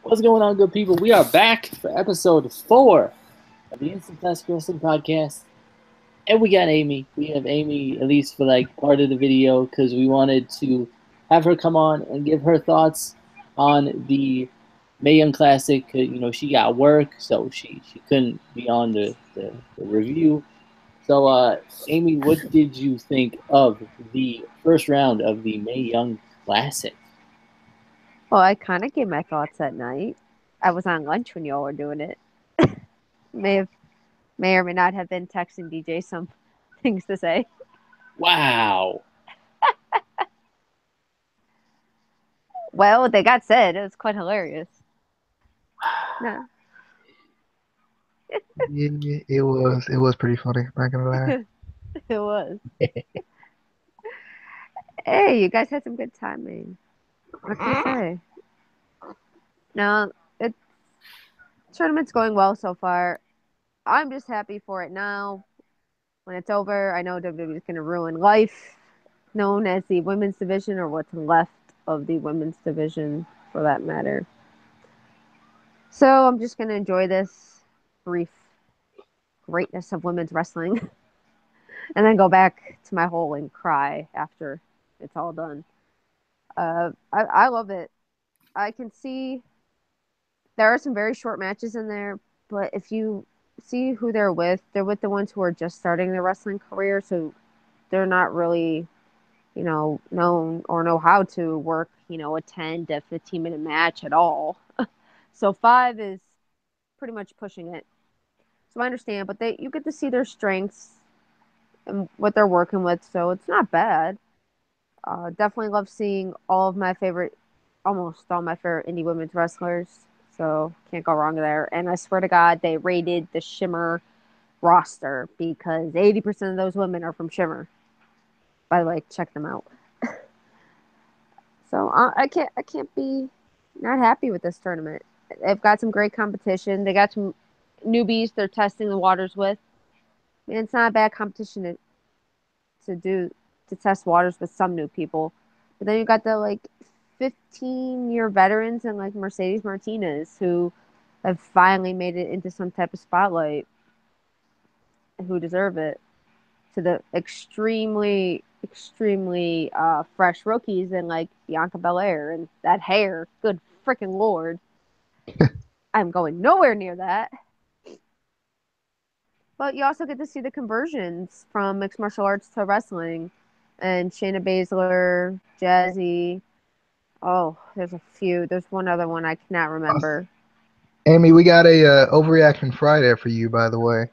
What's going on, good people? We are back for episode 4 of the Instant Classic Wrestling Podcast. And we got Amy. We have Amy, at least for like part of the video, because we wanted to have her come on and give her thoughts on the Mae Young Classic. You know, she got work, so she couldn't be on the review. So, Amy, what did you think of the first round of the Mae Young Classic? Well, I kind of gave my thoughts at night. I was on lunch when y'all were doing it. may have, may or may not have been texting DJ some things to say. Wow. Well, they got said. It was quite hilarious. No. Yeah, it was pretty funny. Not gonna lie. It was. Hey, you guys had some good timing. What can I say? No, it tournament's going well so far. I'm just happy for it now. When it's over, I know WWE is going to ruin life, known as the women's division, or what's left of the women's division, for that matter. So I'm just going to enjoy this brief greatness of women's wrestling, and then go back to my hole and cry after it's all done. I love it. I can see there are some very short matches in there, but if you see who they're with the ones who are just starting their wrestling career, so they're not really, known or know how to work, a 10 to 15-minute match at all. So 5 is pretty much pushing it. So I understand, but you get to see their strengths and what they're working with, so it's not bad. Definitely love seeing almost all my favorite indie women's wrestlers. So can't go wrong there. And I swear to God, they rated the Shimmer roster because 80% of those women are from Shimmer. By the way, check them out. So I can't be not happy with this tournament. They've got some great competition. They got some newbies they're testing the waters with. I mean, it's not a bad competition to test waters with some new people. But then you got the 15-year veterans and like Mercedes Martinez who have finally made it into some type of spotlight, who deserve it, to the extremely fresh rookies and like Bianca Belair and that hair. Good freaking lord. I'm going nowhere near that. But you also get to see the conversions from mixed martial arts to wrestling. And Shayna Baszler, Jazzy. Oh, there's a few. There's one other one I cannot remember. Amy, we got a overreaction Friday for you, by the way.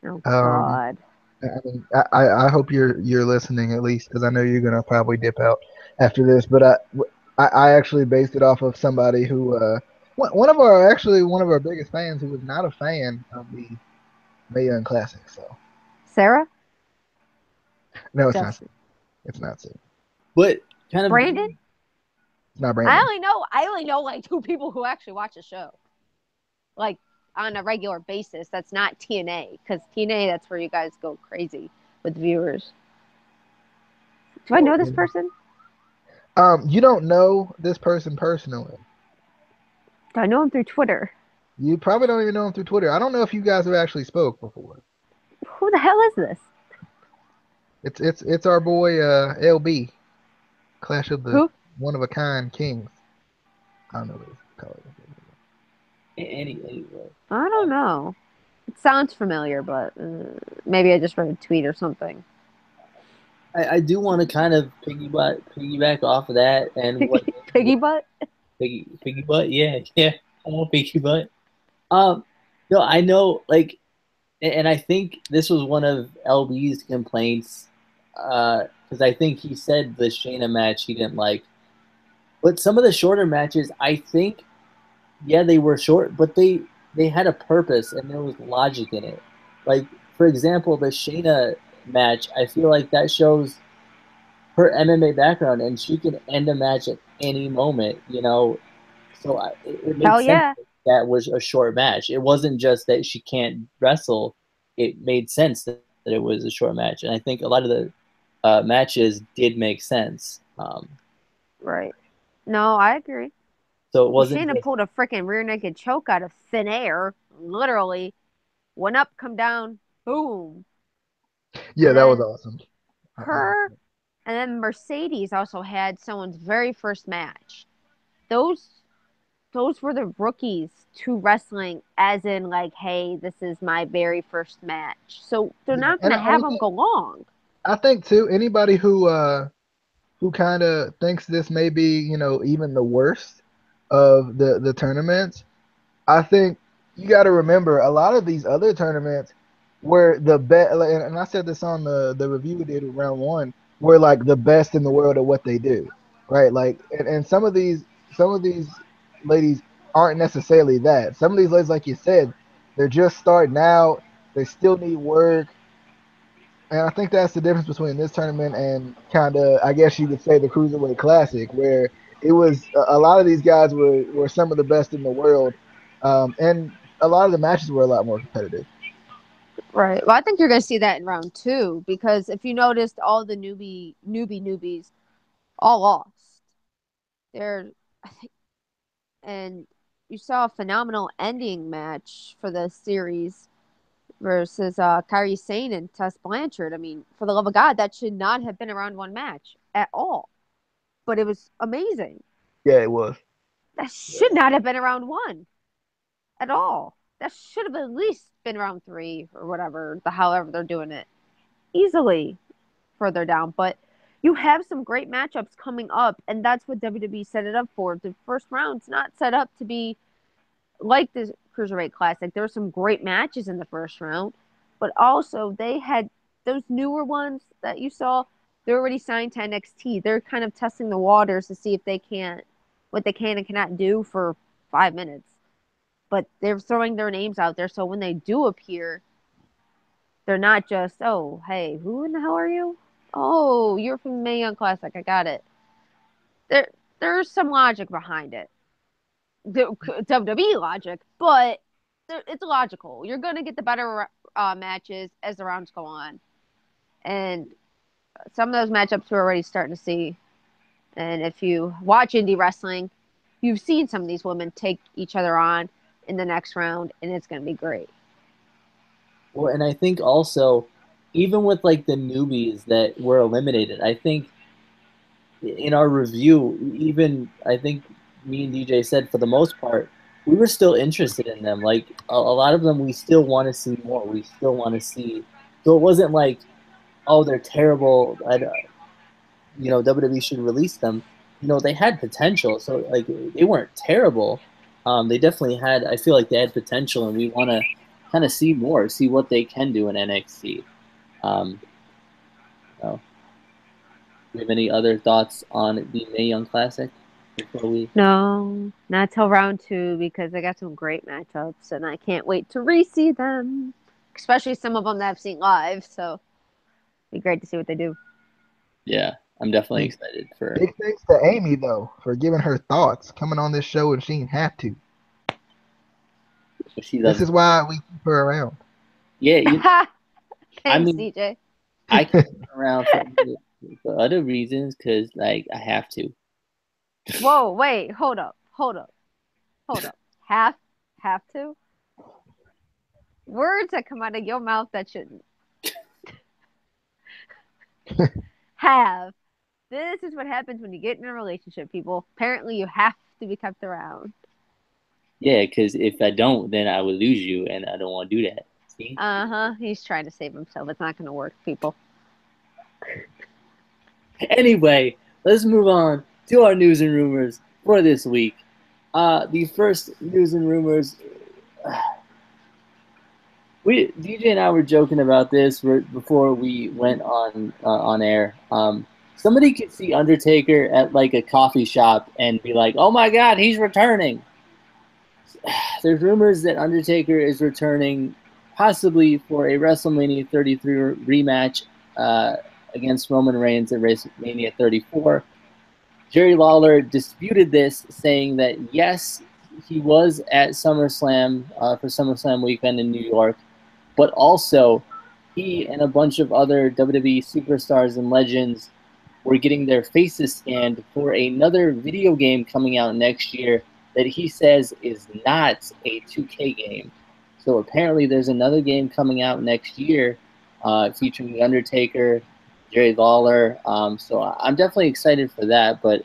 Oh Um, God. I mean, I hope you're listening at least because I know you're gonna probably dip out after this. But I actually based it off of somebody who one of our biggest fans who was not a fan of the Mae Young Classic. So Sarah? no, it's not. Justin. It's not Sue. But kind of Brandon? It's not I Brandon. only know like 2 people who actually watch the show. Like on a regular basis. That's not TNA. Because TNA, that's where you guys go crazy with viewers. Do I know this person? You don't know this person personally. Do I know him through Twitter? You probably don't even know him through Twitter. I don't know if you guys have actually spoke before. Who the hell is this? It's our boy LB, Clash of the Who? One of a Kind Kings. I don't know what it's called. anyway. I don't know. It sounds familiar, but maybe I just read a tweet or something. I do want to kind of piggyback off of that and Piggy butt? piggy butt, yeah, yeah, I want piggy butt. Um, no, I know, like, and I think this was one of LB's complaints, because I think he said the Shayna match he didn't like, but some of the shorter matches, I think, yeah, they were short, but they had a purpose and there was logic in it. Like, for example, the Shayna match, I feel like that shows her MMA background, and she can end a match at any moment, you know. So it Hell makes sense yeah. that was a short match. It wasn't just that she can't wrestle. It made sense that it was a short match, and I think a lot of the matches did make sense. Right. No, I agree. So it wasn't Shayna just, pulled a freaking rear naked choke out of thin air, literally. Went up, come down, boom. Yeah, And that was then awesome. her, and then Mercedes also had someone's very first match. Those those were the rookies to wrestling, as in like, hey, this is my very first match. So they're Yeah, not and gonna have them go long. I think too, anybody who kind of thinks this may be, even the worst of the tournaments, I think you got to remember a lot of these other tournaments were the best, and I said this on the review we did with round one, were like the best in the world at what they do, right? Like, and some of these ladies aren't necessarily that. Some of these ladies, like you said, they're just starting out. They still need work. And I think that's the difference between this tournament and kind of, I guess you could say, the Cruiserweight Classic, where it was a lot of these guys were some of the best in the world, and a lot of the matches were a lot more competitive. Right. Well, I think you're gonna see that in round two because if you noticed, all the newbies all lost. They're, I think, and you saw a phenomenal ending match for the series versus Kairi Sane and Tess Blanchard. I mean, for the love of God, that should not have been a round one match at all. But it was amazing. Yeah, it was. That should not have been a round one at all. That should have at least been round three or whatever, however they're doing it. Easily further down. But you have some great matchups coming up, and that's what WWE set it up for. The first round's not set up to be like the Cruiserweight Classic. There were some great matches in the first round, but also they had those newer ones that you saw. They're already signed to NXT. They're kind of testing the waters to see if they can, what they can and cannot do for 5 minutes. But they're throwing their names out there, so when they do appear, they're not just, oh, hey, who in the hell are you? Oh, you're from the Mae Young Classic. I got it. There, there's some logic behind it. The WWE logic, but it's logical. You're going to get the better matches as the rounds go on. And some of those matchups we're already starting to see. And if you watch indie wrestling, you've seen some of these women take each other on in the next round, and it's going to be great. well, and I think also, even with like the newbies that were eliminated, I think in our review, even I think me and DJ said for the most part, we were still interested in them. Like a lot of them, we still want to see more. We still want to see. So it wasn't like, oh, they're terrible. WWE should release them. They had potential. So like they weren't terrible. They definitely had. I feel like they had potential, and we want to kind of see more, see what they can do in NXT. Um, do you have any other thoughts on the Mae Young Classic before we? No, not till round two because I got some great matchups, and I can't wait to re-see them, especially some of them that I've seen live. So it'd be great to see what they do. Yeah, I'm definitely excited for. Big thanks to Amy though for giving her thoughts, coming on this show, and she didn't have to. This is why we keep her around. Yeah, Thanks, DJ. I keep her around for other reasons because like I have to. Whoa, wait, hold up. Have to? Words that come out of your mouth that shouldn't. Have. This is what happens when you get in a relationship, people. Apparently, you have to be kept around. Yeah, because if I don't, then I would lose you, and I don't want to do that. See? He's trying to save himself. It's not going to work, people. Anyway, let's move on to our news and rumors for this week. The first news and rumors. DJ and I were joking about this before we went on air. Somebody could see Undertaker at like a coffee shop and be like, "Oh my God, he's returning!" There's rumors that Undertaker is returning, possibly for a WrestleMania 33 rematch against Roman Reigns at WrestleMania 34. Jerry Lawler disputed this, saying that yes, he was at SummerSlam for SummerSlam weekend in New York, but also he and a bunch of other WWE superstars and legends were getting their faces scanned for another video game coming out next year that he says is not a 2K game. So apparently, there's another game coming out next year featuring The Undertaker, Jerry Lawler. So I'm definitely excited for that. But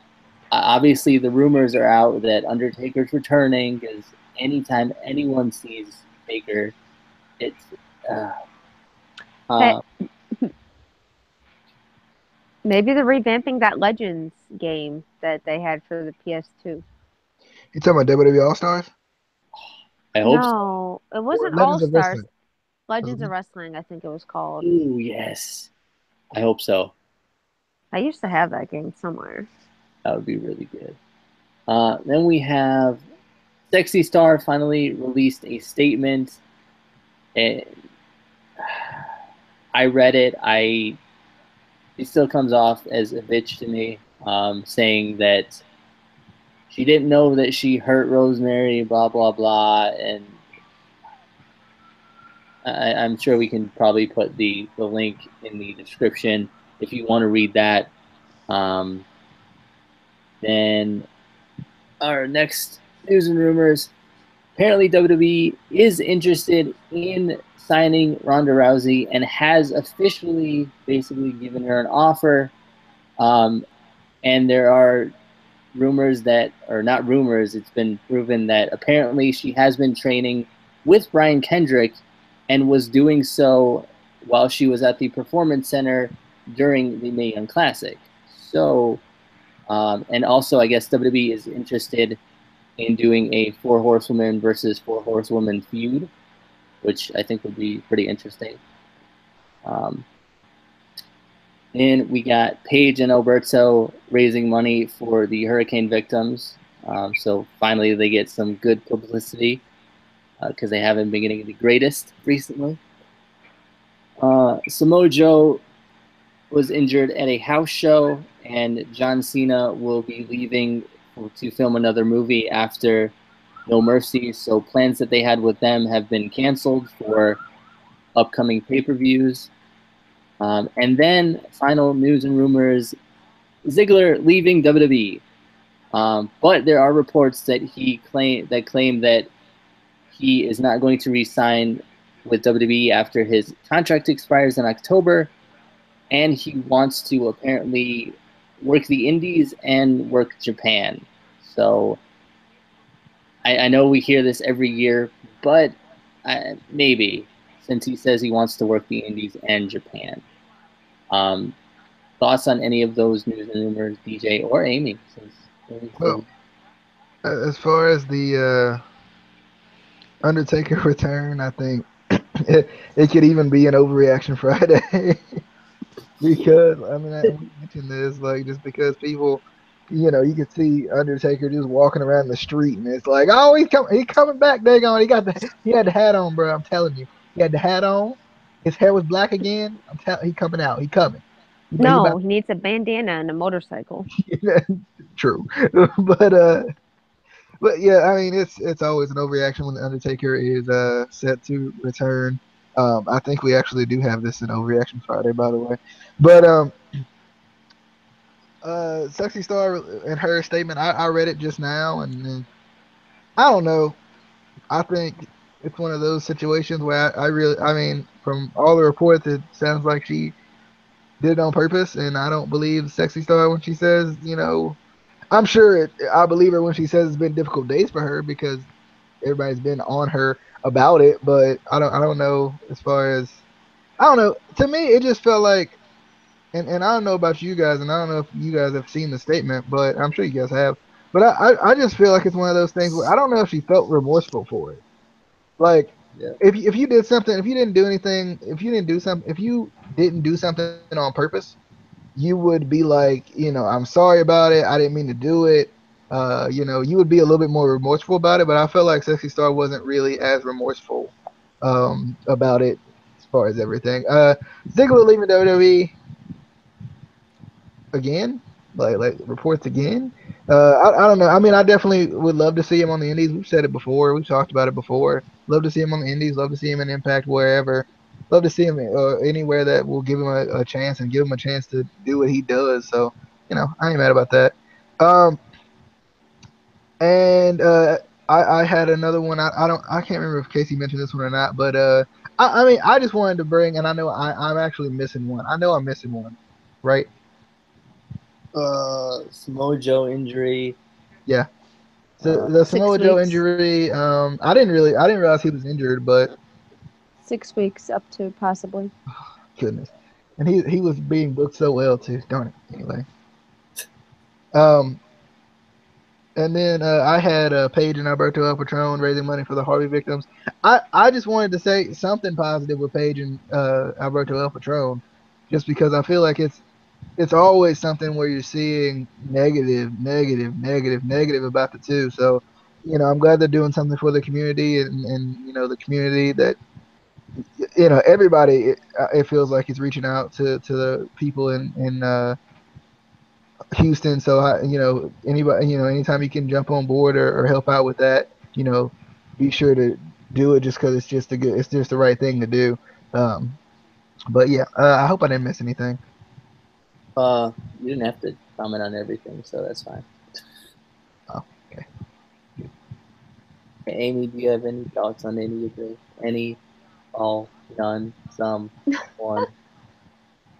obviously, the rumors are out that Undertaker's returning because anytime anyone sees Taker, it's. Hey, maybe they're revamping that Legends game that they had for the PS2. You talking about WWE All Stars? I hope so. No, it wasn't Or All Legends of Stars. Wrestling? Legends of Wrestling, I think it was called. Ooh, yes. I hope so. I used to have that game somewhere. That would be really good. Then we have Sexy Star finally released a statement. And I read it. It still comes off as a bitch to me, saying that she didn't know that she hurt Rosemary, blah blah blah, and I'm sure we can probably put the link in the description if you want to read that. Then our next news and rumors. Apparently, WWE is interested in signing Ronda Rousey and has officially basically given her an offer. And there are rumors that, or not rumors, it's been proven that apparently she has been training with Brian Kendrick and was doing so while she was at the Performance Center during the Mae Young Classic. So, and also, I guess WWE is interested in doing a Four Horsewomen versus Four Horsewomen feud, which I think would be pretty interesting. And we got Paige and Alberto raising money for the hurricane victims. So finally, they get some good publicity because they haven't been getting the greatest recently. Samoa Joe was injured at a house show, and John Cena will be leaving to film another movie after No Mercy. So plans that they had with them have been canceled for upcoming pay-per-views. And then final news and rumors: Ziggler leaving WWE. But there are reports that claim that he is not going to re-sign with WWE after his contract expires in October, and he wants to apparently work the Indies and work Japan. So I know we hear this every year, but maybe, since he says he wants to work the Indies and Japan. Thoughts on any of those news and rumors, DJ or Amy? Well, as far as the Undertaker return, I think it could even be an overreaction Friday. Because I mean, we mentioned this, like, just because people, you could see Undertaker just walking around the street, and it's like, oh, he's coming back. Daggone, he had the hat on, bro. I'm telling you, he had the hat on. His hair was black again. He coming out. He coming. No, he needs a bandana and a motorcycle. True, but yeah, I mean, it's always an overreaction when the Undertaker is set to return. I think we actually do have this in Overreaction Friday, by the way. But Sexy Star and her statement, I read it just now, and I don't know. I think it's one of those situations where I mean, from all the reports, it sounds like she did it on purpose, and I don't believe Sexy Star when she says, I'm sure I believe her when she says it's been difficult days for her because everybody's been on her about it, but I don't know as far as I don't know. To me, it just felt like, and I don't know about you guys, and I don't know if you guys have seen the statement, but I'm sure you guys have. But I just feel like it's one of those things where I don't know if she felt remorseful for it. Like, yeah. if you did something, if you didn't do anything, if you didn't do something on purpose, you would be like, I'm sorry about it. I didn't mean to do it. You would be a little bit more remorseful about it. But I felt like Sexy Star wasn't really as remorseful about it as far as everything. Ziggler leaving WWE again, like reports again. I don't know. I mean, I definitely would love to see him on the Indies. We've said it before. We've talked about it before. Love to see him on the Indies. Love to see him in Impact, wherever. Love to see him anywhere that will give him a chance and give him a chance to do what he does. So, I ain't mad about that. And I had another one. I can't remember if Casey mentioned this one or not, but I mean I just wanted to bring, and I know I'm actually missing one. I know I'm missing one, right? Samoa Joe injury. Yeah. So the 6 Samoa Joe weeks. injury, I didn't realize he was injured, but 6 weeks up to possibly. goodness, and he was being booked so well too. Darn it. Anyway, um, and then I had Paige and Alberto El Patron raising money for the Harvey victims. I just wanted to say something positive with Paige and Alberto El Patron, just because I feel like it's always something where you're seeing negative about the two. So, I'm glad they're doing something for the community, and the community that everybody. It feels like it's reaching out to the people in Houston. So anybody, anytime you can jump on board or help out with that, be sure to do it just because it's just the right thing to do. Um, but yeah, I hope I didn't miss anything. You didn't have to comment on everything, so that's fine. Oh, okay. Amy, do you have any thoughts on any, all, none, some, one?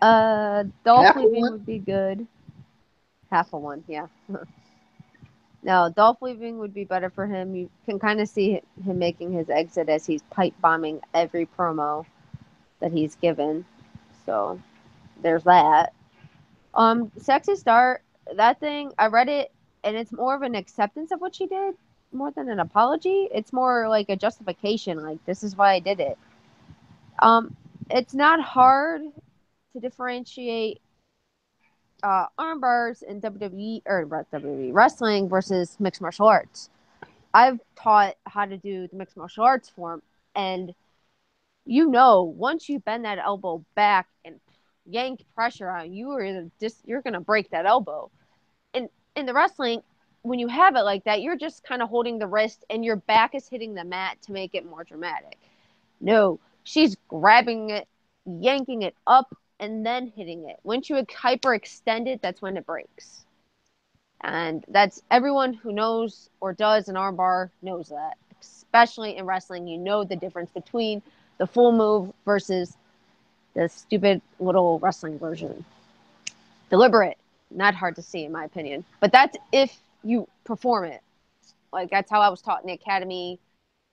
Dolph Half of leaving one. would be good. Half of one, yeah. No, Dolph leaving would be better for him. You can kind of see him making his exit as he's pipe bombing every promo that he's given. So there's that. Sexy Star, that thing, I read it and it's more of an acceptance of what she did more than an apology. It's more like a justification, like this is why I did it. It's not hard to differentiate arm bars in WWE or WWE wrestling versus mixed martial arts. I've taught how to do the mixed martial arts form, and once you bend that elbow back and yank pressure on you're gonna break that elbow. And in the wrestling, when you have it like that, you're just kind of holding the wrist and your back is hitting the mat to make it more dramatic. No, she's grabbing it, yanking it up, and then hitting it. Once you hyperextend it, that's when it breaks. And that's everyone who knows or does an armbar knows that. Especially in wrestling, you know the difference between the full move versus the stupid little wrestling version. Deliberate, not hard to see in my opinion. But that's if you perform it. Like that's how I was taught in the academy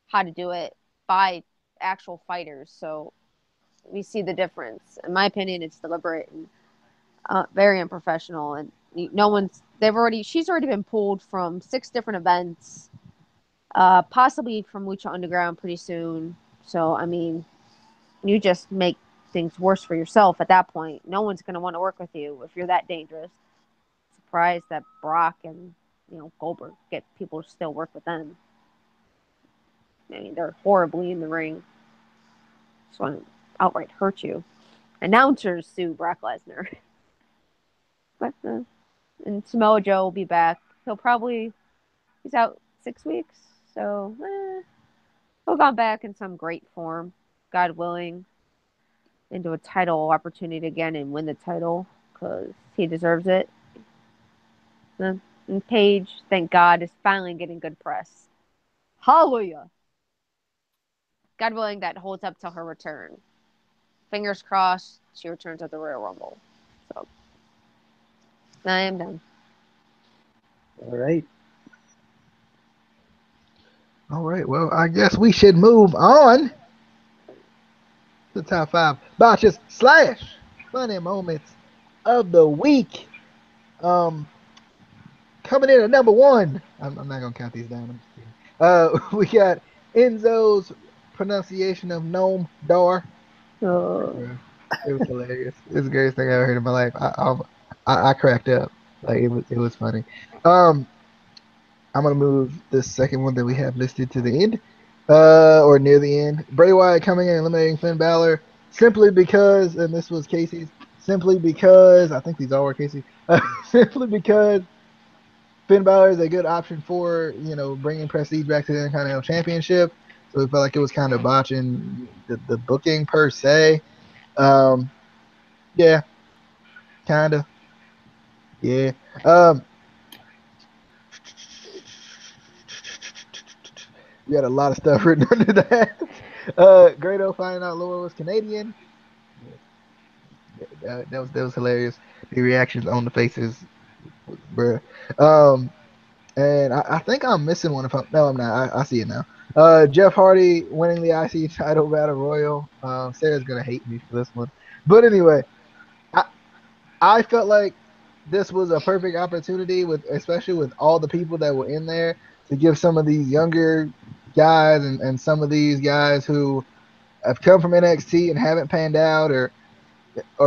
how to do it by actual fighters. So we see the difference. In my opinion, it's deliberate and very unprofessional. And she's already been pulled from 6 different events, possibly from Lucha Underground pretty soon. So, I mean, you just make things worse for yourself at that point. No one's going to want to work with you if you're that dangerous. Surprised that Brock and Goldberg get people to still work with them. I mean, they're horribly in the ring. Just want to outright hurt you. Announcers sue Brock Lesnar. But and Samoa Joe will be back. He's out 6 weeks, so he'll come back in some great form, God willing, into a title opportunity again and win the title because he deserves it. And Paige, thank God, is finally getting good press. Hallelujah. God willing, that holds up till her return. Fingers crossed, she returns at the Royal Rumble. So I am done. All right. All right. Well, I guess we should move on to the top 5 botches / funny moments of the week. Coming in at number 1. I'm not gonna count these down. I'm just kidding. We got Enzo's pronunciation of Gnome Dar. Oh. It was hilarious. It was the greatest thing I ever heard in my life. I cracked up. Like it was funny. I'm gonna move the second one that we have listed to the end, or near the end. Bray Wyatt coming in and eliminating Finn Balor simply because, and this was Casey's, simply because I think these all were Casey, simply because Finn Balor is a good option for bringing prestige back to the Intercontinental Championship. So we felt like it was kind of botching the booking per se. Yeah, kind of. Yeah. You had a lot of stuff written under that. Grado finding out Laura was Canadian. That was hilarious. The reactions on the faces, bruh. Um, and I think I'm missing one. If I'm no, I'm not. I see it now. Jeff Hardy winning the IC title battle royal. Sarah's gonna hate me for this one, but anyway, I I felt like this was a perfect opportunity with, especially with all the people that were in there, to give some of these younger guys and some of these guys who have come from NXT and haven't panned out or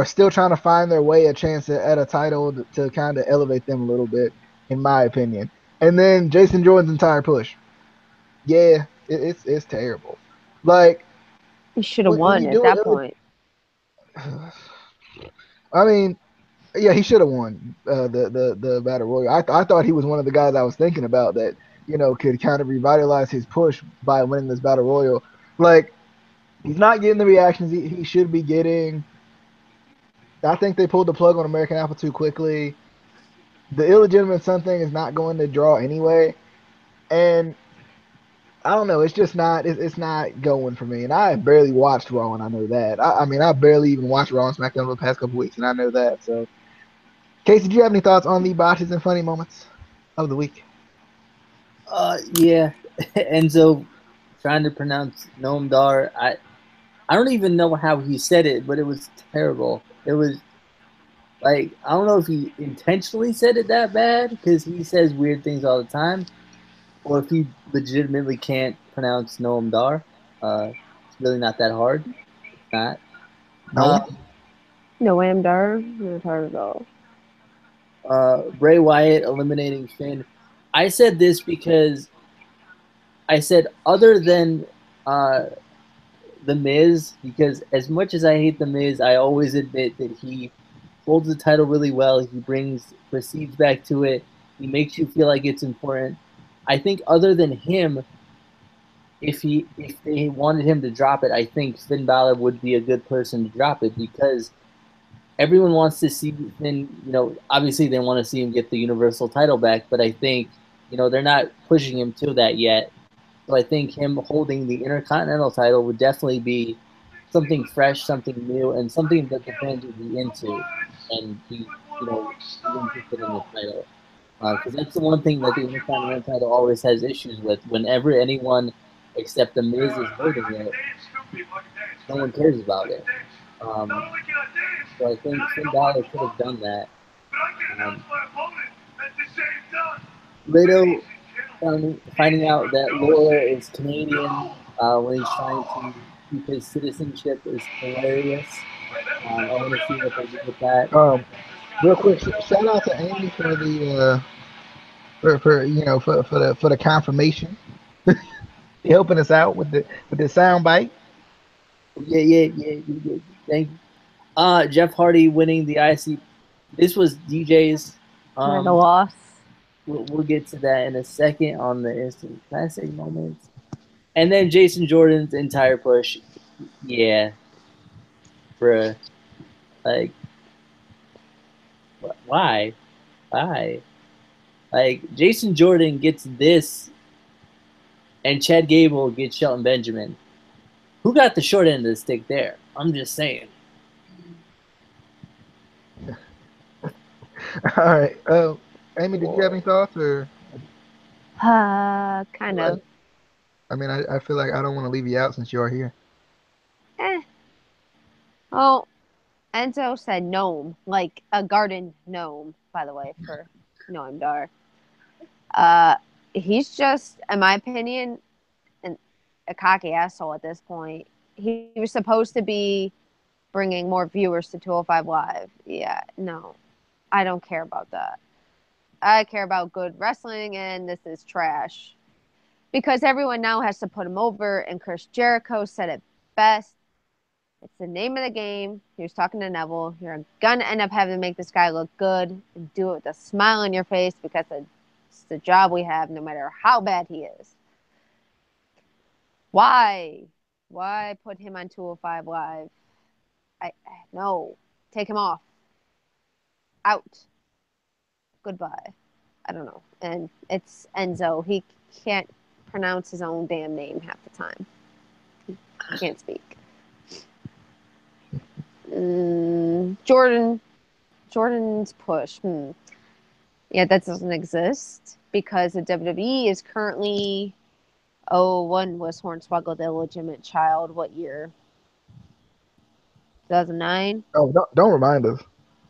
still trying to find their way a chance at a title to kind of elevate them a little bit, in my opinion. And then Jason Jordan's entire push. Yeah, it's terrible. Like He should have when won you at do that it, point. I mean, yeah, he should have won the battle royal. I thought he was one of the guys I was thinking about that could kind of revitalize his push by winning this battle royal. Like he's not getting the reactions he should be getting. I think they pulled the plug on American Apple too quickly. The illegitimate son thing is not going to draw anyway, and I don't know. It's just not. It's not going for me. And I barely watched Raw, and I know that. I mean, I barely even watched Raw and SmackDown over the past couple weeks, and I know that. So, Casey, do you have any thoughts on the botches and funny moments of the week? Yeah, Enzo trying to pronounce Noam Dar. I don't even know how he said it, but it was terrible. It was like I don't know if he intentionally said it that bad because he says weird things all the time, or if he legitimately can't pronounce Noam Dar. It's really not that hard. It's not. No. No, Amdar, not hard at all. Bray Wyatt eliminating Finn. I said this because I said other than uh, the Miz, because as much as I hate the Miz, I always admit that he holds the title really well. He brings prestige back to it. He makes you feel like it's important. I think other than him, if they wanted him to drop it, I think Finn Balor would be a good person to drop it because everyone wants to see Finn. Obviously they want to see him get the Universal title back, but I think they're not pushing him to that yet. So I think him holding the Intercontinental title would definitely be something fresh, something new, and something that the fans would be into and be interested in the title. Because that's the one thing that the Intercontinental title always has issues with. Whenever anyone except the Miz is holding it, no one cares about it. So I think Finn Balor could have done that. Um, Riddle finding out that Laura is Canadian when he's trying to keep his citizenship is hilarious. I want to see what they do with that. Real quick, shout out to Amy for the for the confirmation, helping us out with the sound bite. Yeah. Thank you. Jeff Hardy winning the IC. This was DJ's. Yeah, the loss. We'll get to that in a second on the instant classic moments. And then Jason Jordan's entire push. Yeah. Bruh. Like, why? Why? Like, Jason Jordan gets this, and Chad Gable gets Shelton Benjamin. Who got the short end of the stick there? I'm just saying. All right. Amy, did you have any thoughts or? Kind of. I mean, I feel like I don't want to leave you out since you're here. Eh. Oh, Enzo said gnome, like a garden gnome, by the way, for Noam Dar. He's just, in my opinion, a cocky asshole at this point. He was supposed to be bringing more viewers to 205 Live. Yeah, no, I don't care about that. I care about good wrestling, and this is trash. Because everyone now has to put him over, and Chris Jericho said it best. It's the name of the game. He was talking to Neville. You're going to end up having to make this guy look good and do it with a smile on your face because it's the job we have, no matter how bad he is. Why? Why put him on 205 Live? No. Take him off. Out. Goodbye. I don't know. And it's Enzo. He can't pronounce his own damn name half the time. He can't speak. Jordan's push. Yeah, that doesn't exist because the WWE is currently. Oh, when was Hornswoggle the illegitimate child? What year? 2009? Oh, don't remind us.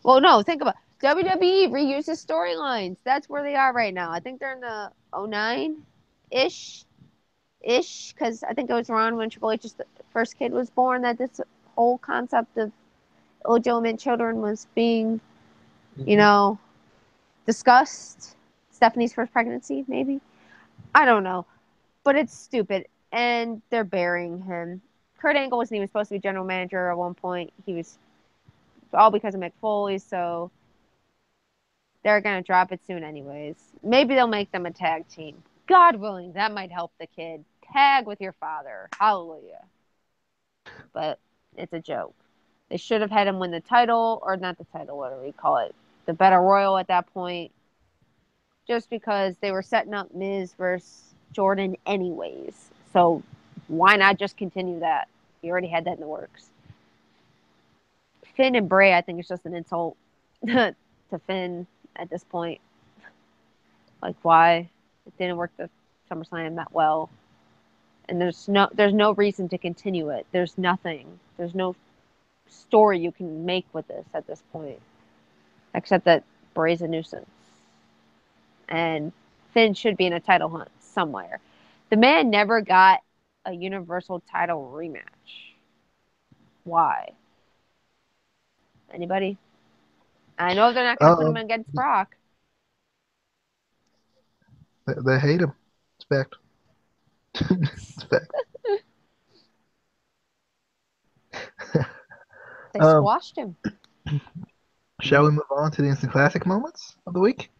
Well, no, think about it. WWE reuses storylines. That's where they are right now. I think they're in the 09-ish, because I think it was around when Triple H's first kid was born that this whole concept of illegitimate children was being, discussed. Stephanie's first pregnancy, maybe? I don't know. But it's stupid, and they're burying him. Kurt Angle wasn't even supposed to be general manager at one point. He was all because of Mick Foley, so they're going to drop it soon anyways. Maybe they'll make them a tag team. God willing, that might help the kid. Tag with your father. Hallelujah. But it's a joke. They should have had him win the title, or not the title, what do we call it? The Battle Royal at that point. Just because they were setting up Miz versus Jordan anyways. So why not just continue that? You already had that in the works. Finn and Bray, I think, is just an insult to Finn at this point. Like, why? It didn't work the SummerSlam that well. And there's no reason to continue it. There's nothing. There's no story you can make with this at this point. Except that Bray's a nuisance. And Finn should be in a title hunt somewhere. The man never got a Universal title rematch. Why? Anybody? I know they're not going to put him against Brock. They hate him. Respect. Respect. They squashed him. Shall we move on to the instant classic moments of the week?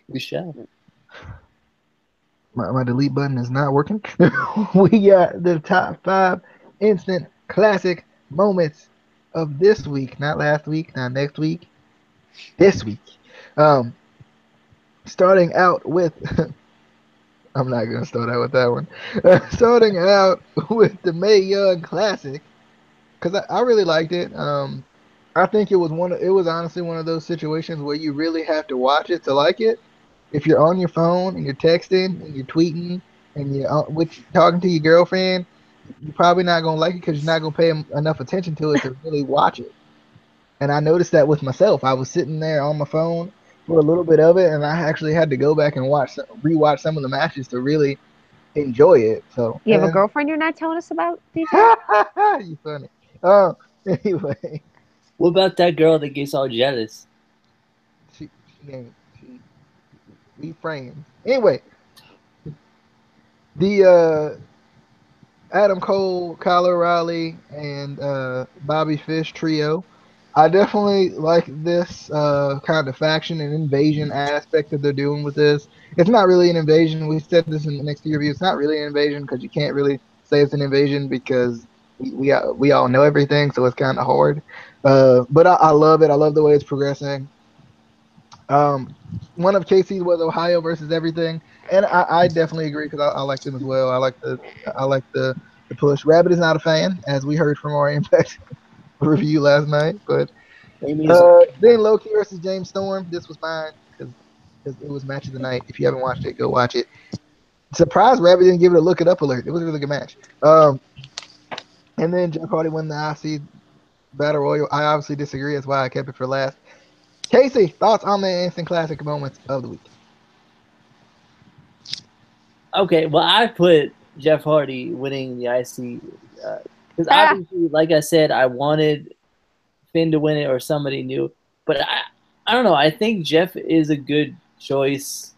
We shall. My delete button is not working. We got the top 5 instant classic moments of this week. Not last week, not next week. This week. Starting out with... I'm not going to start out with that one. Starting out with the Mae Young Classic. Because I really liked it. I think it was honestly one of those situations where you really have to watch it to like it. If you're on your phone and you're texting and you're tweeting and you're talking to your girlfriend, you're probably not going to like it because you're not going to pay enough attention to it to really watch it. And I noticed that with myself. I was sitting there on my phone for a little bit of it, and I actually had to go back and rewatch some of the matches to really enjoy it. So you have a girlfriend you're not telling us about, DJ? You funny. Anyway. What about that girl that gets all jealous? She we friends. Anyway, the Adam Cole, Kyle O'Reilly, and Bobby Fish trio. I definitely like this kind of faction and invasion aspect that they're doing with this. It's not really an invasion. We said this in the next review. It's not really an invasion because you can't really say it's an invasion because we all know everything, so it's kind of hard. But I love it. I love the way it's progressing. One of KC's was Ohio versus everything, and I definitely agree because I like them as well. I like the push. Rabbit is not a fan, as we heard from our Impact review last night. But then Loki versus James Storm. This was fine because it was match of the night. If you haven't watched it, go watch it. Surprised Rabbit didn't give it a look it up alert. It was a really good match. And then Jeff Hardy won the IC Battle Royal. I obviously disagree. That's why I kept it for last. Casey, thoughts on the instant classic moments of the week? Okay, well, I put Jeff Hardy winning the IC because obviously, like I said, I wanted Finn to win it or somebody new. But I don't know. I think Jeff is a good choice.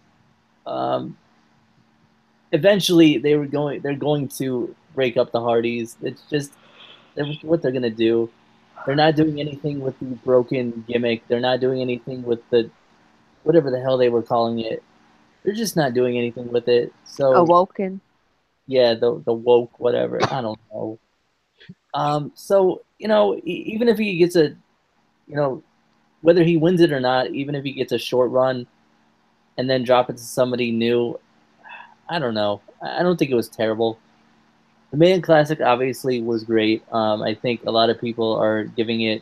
Eventually, they're going to break up the Hardys. It's just what they're gonna do. They're not doing anything with the broken gimmick. They're not doing anything with the whatever the hell they were calling it. They're just not doing anything with it. So Awoken. Yeah, the woke whatever. I don't know. So even if he gets whether he wins it or not, even if he gets a short run and then drop it to somebody new, I don't know. I don't think it was terrible. The Mayan Classic obviously was great. I think a lot of people are giving it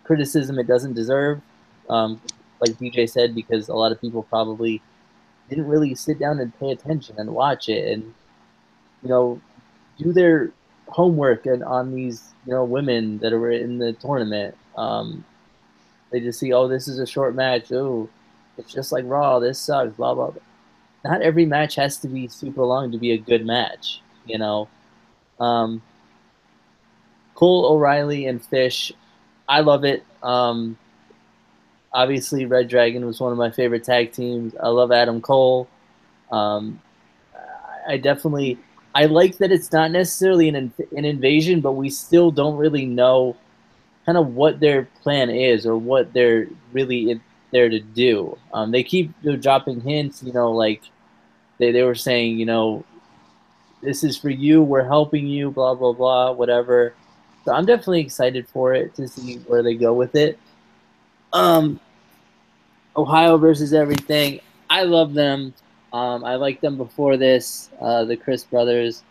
criticism it doesn't deserve. Um, like DJ said, because a lot of people probably didn't really sit down and pay attention and watch it and you know do their homework and on these women that were in the tournament. They just see, oh, this is a short match. Oh, it's just like Raw. This sucks. Blah blah. Blah. Not every match has to be super long to be a good match. Um, Cole O'Reilly and Fish, I love it. Obviously, Red Dragon was one of my favorite tag teams. I love Adam Cole. Um, I definitely I like that it's not necessarily an invasion, but we still don't really know kind of what their plan is or what they're really there to do. They keep dropping hints, like they were saying, this is for you, we're helping you, blah blah blah, whatever. So I'm definitely excited for it to see where they go with it. Um, Ohio versus everything. I love them. I liked them before this. The Chris brothers.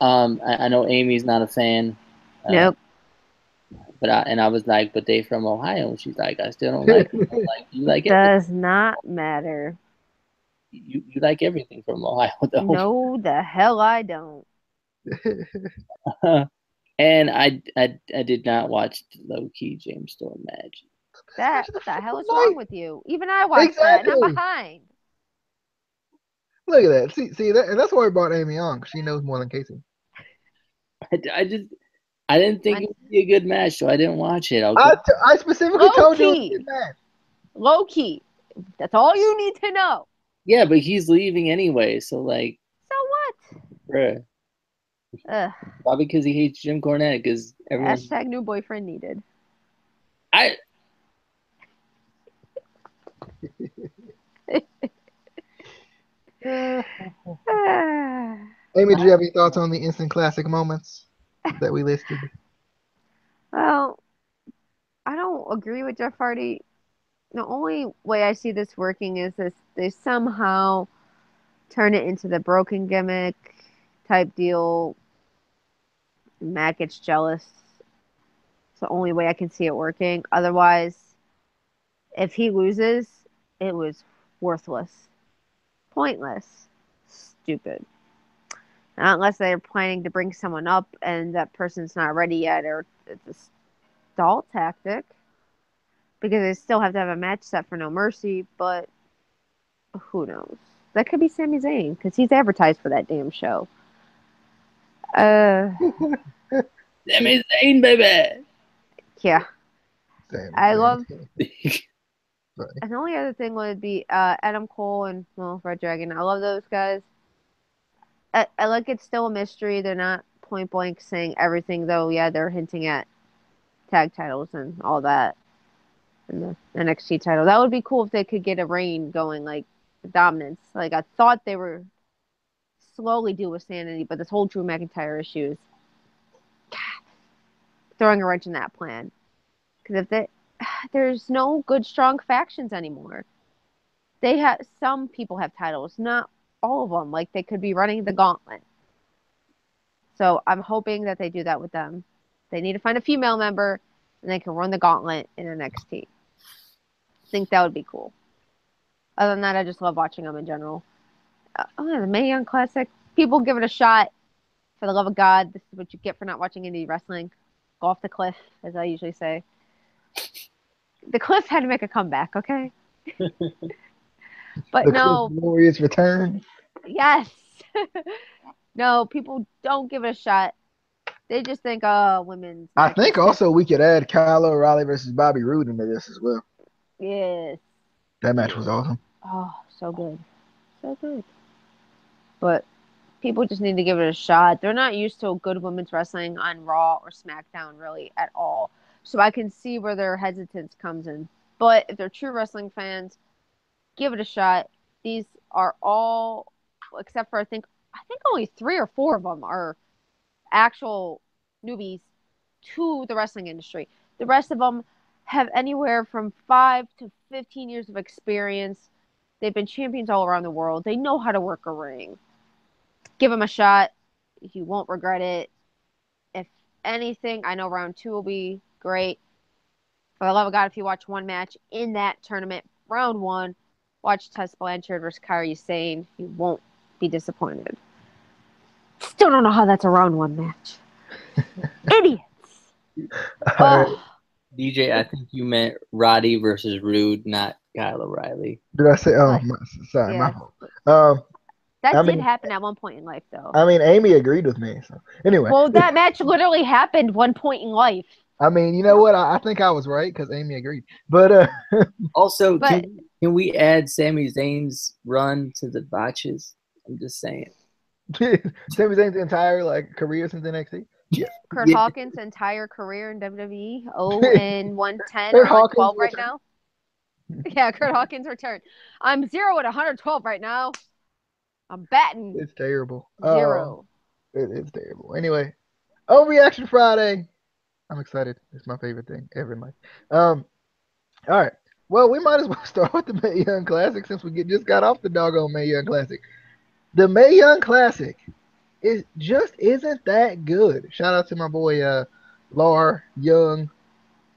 I know Amy's not a fan. Nope. I was like, but they from Ohio. And she's like, I still don't like them. Like, you like everything. Does not matter. You like everything from Ohio, though. No, the hell I don't. And I did not watch the low key James Storm match. That the hell is wrong with you? Even I watched that, and I'm behind. Look at that. See that, and that's why we brought Amy on, because she knows more than Casey. I didn't think it would be a good match, so I didn't watch it. I specifically told you it was a good match. Low key. That's all you need to know. Yeah, but he's leaving anyway, so like. So what? Bruh. Probably because he hates Jim Cornette. Because everyone. Hashtag new boyfriend needed. Amy, do you have any thoughts on the instant classic moments that we listed? Well, I don't agree with Jeff Hardy. The only way I see this working is this: they somehow turn it into the broken gimmick type deal. Matt gets jealous. It's the only way I can see it working. Otherwise, if he loses, it was worthless, pointless, stupid. Not unless they're planning to bring someone up and that person's not ready yet, or it's a stall tactic. Because they still have to have a match set for No Mercy, but who knows? That could be Sami Zayn, because he's advertised for that damn show. Sami Zayn, baby! Yeah. I love... And the only other thing would be Adam Cole and, Red Dragon. I love those guys. I like it's still a mystery. They're not point blank saying everything, though. Yeah, they're hinting at tag titles and all that. And the NXT title. That would be cool if they could get a reign going, like dominance. Like I thought they were slowly due with Sanity, but this whole Drew McIntyre issue is throwing a wrench in that plan. Because if there's no good strong factions anymore. Some people have titles, not all of them. Like they could be running the gauntlet. So I'm hoping that they do that with them. They need to find a female member, and they can run the gauntlet in NXT. I think that would be cool. Other than that, I just love watching them in general. The Mae Young Classic. People give it a shot. For the love of God, this is what you get for not watching indie wrestling. Go off the cliff, as I usually say. The cliff had to make a comeback, okay? But no. Glorious return. Yes. No, people don't give it a shot. They just think, women's. I think also we could add Kyle O'Reilly versus Bobby Roode into this as well. Yes. That match was awesome. Oh, so good. So good. But people just need to give it a shot. They're not used to good women's wrestling on Raw or SmackDown really at all. So I can see where their hesitance comes in. But if they're true wrestling fans, give it a shot. These are all, except for I think only 3 or 4 of them are actual newbies to the wrestling industry. The rest of them have anywhere from 5 to 15 years of experience. They've been champions all around the world. They know how to work a ring. Give them a shot. You won't regret it. If anything, I know round 2 will be great. For the love of God, if you watch one match in that tournament, round 1, watch Tess Blanchard versus Kairi Sane. You won't be disappointed. Still don't know how that's a round 1 match. Idiots. All right. DJ, I think you meant Roddy versus Rude, not Kyle O'Reilly. Did I say? Oh, What? sorry, my Yeah. fault. That I did mean, happen at one point in life, though. I mean, Amy agreed with me. So anyway, Well, that match literally happened one point in life. I mean, you know what? I think I was right because Amy agreed. But Also, But- can we add Sami Zayn's run to the botches? I'm just saying. Sami Zayn's entire career since NXT. Yes. Kurt Yeah. Hawkins' entire career in WWE, 0-110 Kurt or Hawkins 12 right returned. now. Yeah, Kurt Hawkins returned. I'm 0-112 right now. I'm batting It's terrible. 0. It's terrible. Anyway, Overreaction Friday. I'm excited. It's my favorite thing ever in life. All right. Well, we might as well start with the Mae Young Classic since we just got off the doggone Mae Young Classic. The Mae Young Classic just isn't that good. Shout out to my boy Lar Young,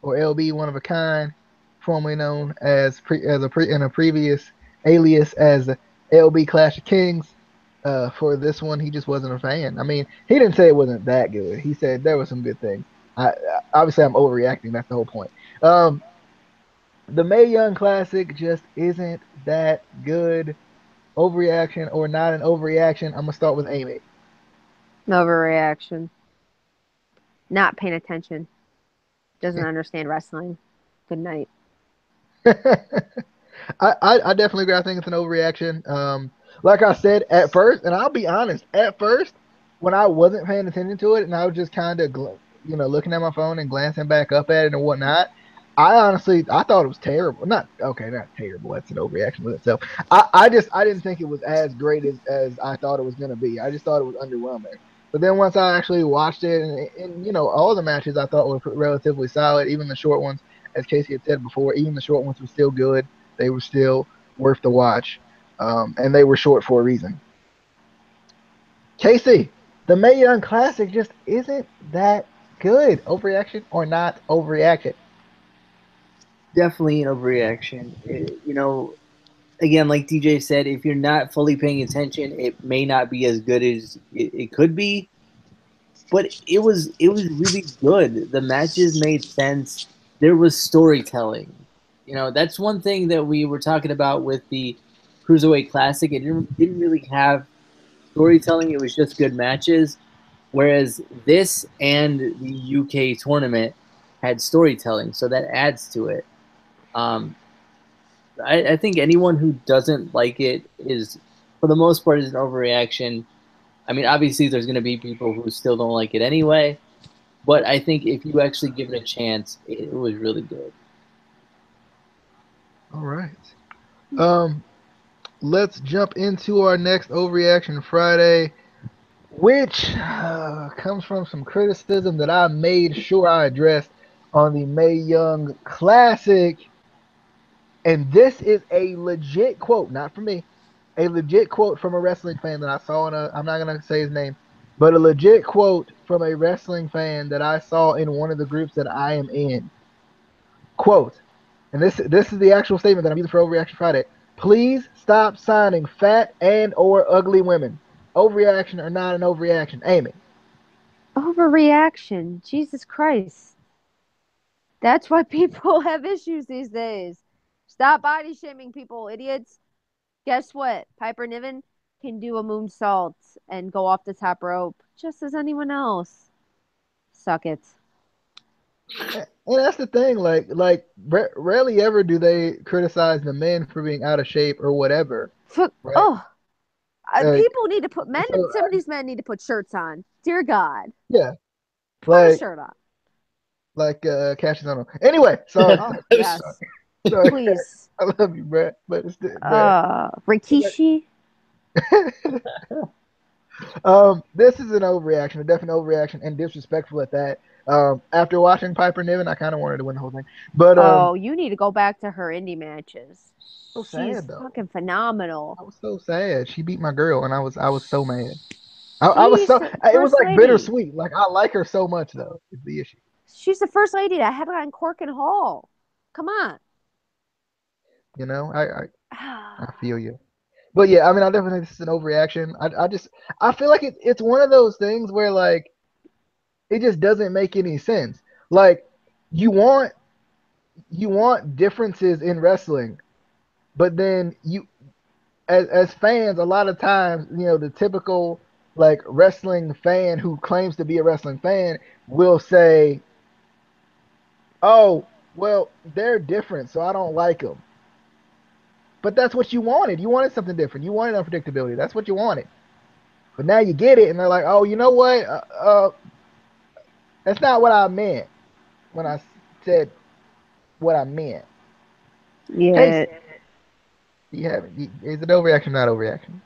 or LB, one of a kind, formerly known as in a previous alias as LB Clash of Kings. For this one, he just wasn't a fan. I mean, he didn't say it wasn't that good. He said there were some good things. Obviously, I'm overreacting. That's the whole point. The Mae Young Classic just isn't that good. Overreaction or not an overreaction? I'm gonna start with Amy. Overreaction. Not paying attention. Doesn't understand wrestling. Good night. I definitely agree. I think it's an overreaction. Like I said at first, and I'll be honest, at first when I wasn't paying attention to it and I was just kind of looking at my phone and glancing back up at it and whatnot, I thought it was terrible. Not terrible. That's an overreaction with itself. I didn't think it was as great as I thought it was gonna be. I just thought it was underwhelming. But then once I actually watched it, and all the matches I thought were relatively solid, even the short ones, as Casey had said before, even the short ones were still good. They were still worth the watch, and they were short for a reason. Casey, the Mae Young Classic just isn't that good. Overreaction or not overreaction? Definitely an overreaction. Again, like DJ said, if you're not fully paying attention, it may not be as good as it could be. But it was really good. The matches made sense. There was storytelling. That's one thing that we were talking about with the Cruiserweight Classic. It didn't really have storytelling. It was just good matches. Whereas this and the UK tournament had storytelling, so that adds to it. I think anyone who doesn't like it is, for the most part, is an overreaction. I mean, obviously, there's going to be people who still don't like it anyway, but I think if you actually give it a chance, it was really good. All right. Let's jump into our next Overreaction Friday, which comes from some criticism that I made sure I addressed on the Mae Young Classic. And this is a legit quote, not from me, a legit quote from a wrestling fan that I saw I'm not going to say his name, but a legit quote from a wrestling fan that I saw in one of the groups that I am in. Quote, and this is the actual statement that I'm using for Overreaction Friday. Please stop signing fat and or ugly women. Overreaction or not an overreaction? Amy. Overreaction. Jesus Christ. That's why people have issues these days. Stop body shaming people, idiots. Guess what? Piper Niven can do a moonsault and go off the top rope just as anyone else. Suck it. And that's the thing, rarely ever do they criticize the men for being out of shape or whatever. Right? Oh, people need to put some of these men need to put shirts on. Dear God. Yeah. Put a shirt on. Like Cassius Ohno. Anyway, sorry. Oh, yes. Sorry. Please. I love you, Brett. But it's Rikishi. This is an overreaction, a definite overreaction, and disrespectful at that. After watching Piper Niven, I kind of wanted to win the whole thing, but Oh, you need to go back to her indie matches. so She's sad though. fucking phenomenal. I was so sad. She beat my girl, and I was so mad. I was She's so the it was first like lady. bittersweet. Like I like her so much though. Is the issue. She's the first lady to headline Cork and Hall. Come on. You know, I feel you. But yeah, I mean, I definitely think this is an overreaction. I feel like it's one of those things where like it just doesn't make any sense. Like you want you want differences in wrestling, but then you as fans, a lot of times, the typical like wrestling fan who claims to be a wrestling fan will say, "Oh, well, they're different, so I don't like them." But that's what you wanted. You wanted something different. You wanted unpredictability. That's what you wanted. But now you get it, and they're like, "Oh, you know what? That's not what I meant when I said what I meant." Yeah. Casey, is it overreaction or not overreaction?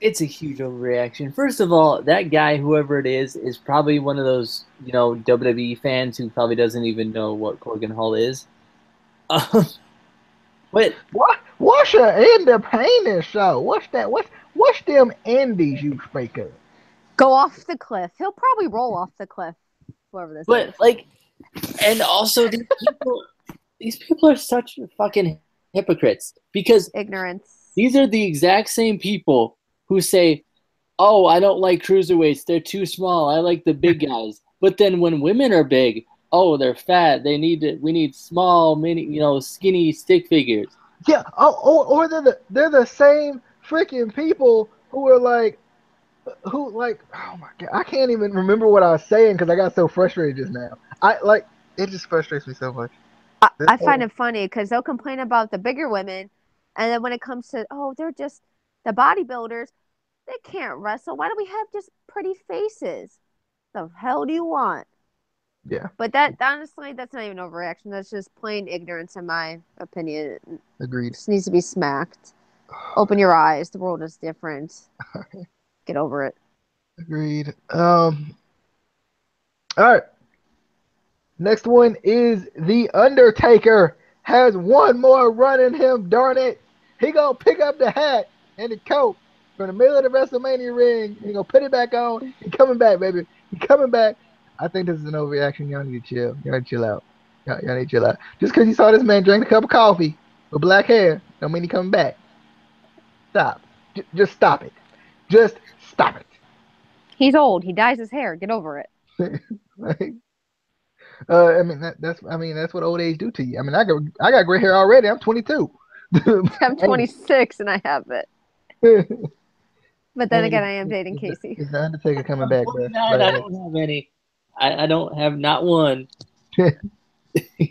It's a huge overreaction. First of all, that guy, whoever it is probably one of those, WWE fans who probably doesn't even know what Corgan Hall is. Um, but What? What's an independent show? What's that? What's them indies you speak of? Go off the cliff. He'll probably roll off the cliff, whoever this but is. like, and also these people are such fucking hypocrites because Ignorance. these are the exact same people who say, "Oh, I don't like cruiserweights; they're too small. I like the big guys." But then when women are big, oh, they're fat. We need small, mini, skinny stick figures. Yeah. Oh, or they're the same freaking people who like oh my god, I can't even remember what I was saying because I got so frustrated just now. I like it just frustrates me so much. This I find whole it funny because they'll complain about the bigger women, and then when it comes to, oh, they're just the bodybuilders, they can't wrestle. Why do we have just pretty faces? The hell do you want? yeah, But that honestly, that's not even overreaction. That's just plain ignorance, in my opinion. It agreed. just needs to be smacked. Open your eyes. The world is different. Get over it. Agreed. All right. Next one is The Undertaker has one more run in him, darn it. He gonna pick up the hat and the coat from the middle of the WrestleMania ring. He gonna put it back on. He coming back, baby. He coming back. I think this is an overreaction. Y'all need to chill. Y'all need to chill out. Y'all need to chill out. Just because you saw this man drink a cup of coffee with black hair, don't mean he coming back. Stop. Just stop it. Just stop He's old. He dyes his hair. Get over it. it. Like, I mean that's what old age do to you. I mean I got gray hair already. I'm 22. I'm Hey, 26 and I have it. hey, But then again, I am dating is Casey. the Undertaker coming I'm back, bro? 49. I don't have any. I don't have not one.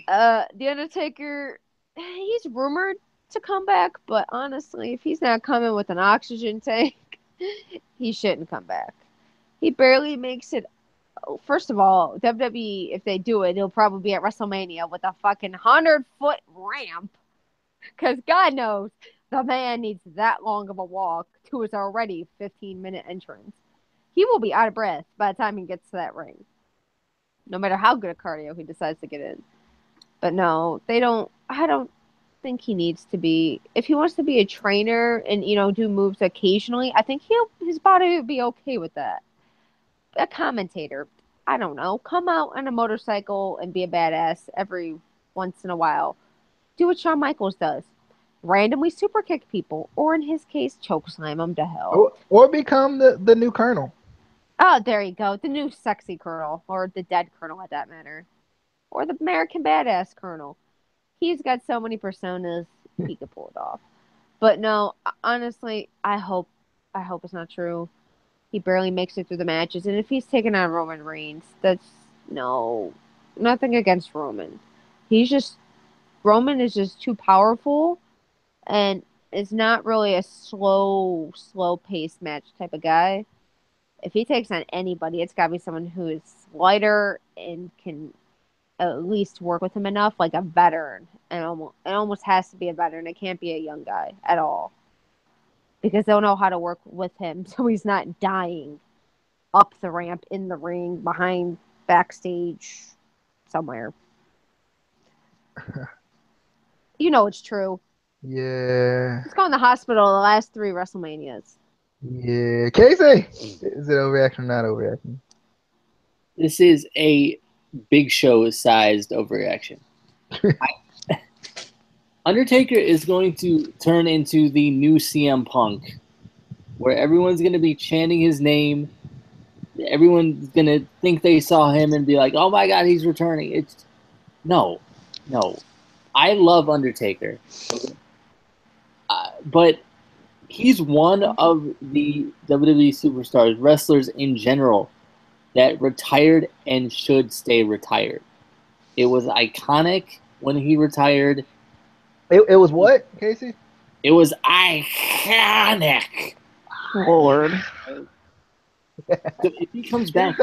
The Undertaker, he's rumored to come back, but honestly, if he's not coming with an oxygen tank, he shouldn't come back. He barely makes it. First of all, WWE, if they do it, he'll probably be at WrestleMania with a fucking 100-foot ramp. Because God knows the man needs that long of a walk to his already 15-minute entrance. He will be out of breath by the time he gets to that ring, no matter how good a cardio he decides to get in. But no, they don't. I don't think he needs to be. If he wants to be a trainer and do moves occasionally, I think his body would be okay with that. A commentator, I don't know, come out on a motorcycle and be a badass every once in a while. Do what Shawn Michaels does. Randomly super kick people, or in his case, choke slam them to hell. or become the new Colonel. Oh, there you go. The new sexy Colonel, or the dead Colonel at that matter. Or the American Badass Colonel. He's got so many personas, he could pull it off. But no, honestly, I hope it's not true. He barely makes it through the matches, and if he's taking on Roman Reigns, that's no, nothing against Roman. He's just Roman is just too powerful, and is not really a slow paced match type of guy. If he takes on anybody, it's got to be someone who is lighter and can at least work with him enough, like a veteran. And it almost has to be a veteran. It can't be a young guy at all because they'll know how to work with him, so he's not dying up the ramp, in the ring, behind backstage somewhere. You know it's true. Yeah. He's gone to the hospital the last 3 WrestleManias. Yeah. Casey! Is it overreaction or not overreaction? This is a Big Show-sized overreaction. Undertaker is going to turn into the new CM Punk, where everyone's going to be chanting his name. Everyone's going to think they saw him and be like, oh my God, he's returning. It's no. I love Undertaker. But he's one of the WWE superstars, wrestlers in general, that retired and should stay retired. It was iconic when he retired. It was what, Casey? It was iconic. Lord. So if he comes back,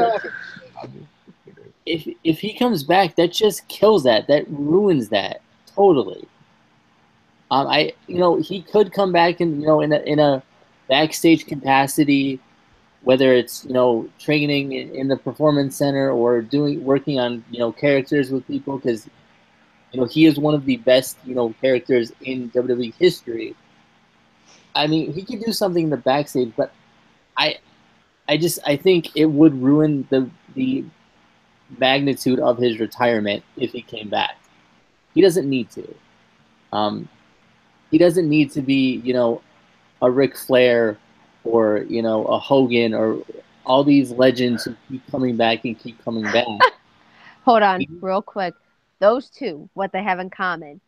if he comes back, that just kills that. That ruins that totally. He could come back in a backstage capacity, whether it's training in the performance center or working on characters with people, because he is one of the best characters in WWE history. I mean, he could do something in the backstage, but I think it would ruin the magnitude of his retirement if he came back. He doesn't need to. He doesn't need to be a Ric Flair or a Hogan or all these legends who keep coming back and keep coming back. Hold on, real quick. Those two, what they have in common: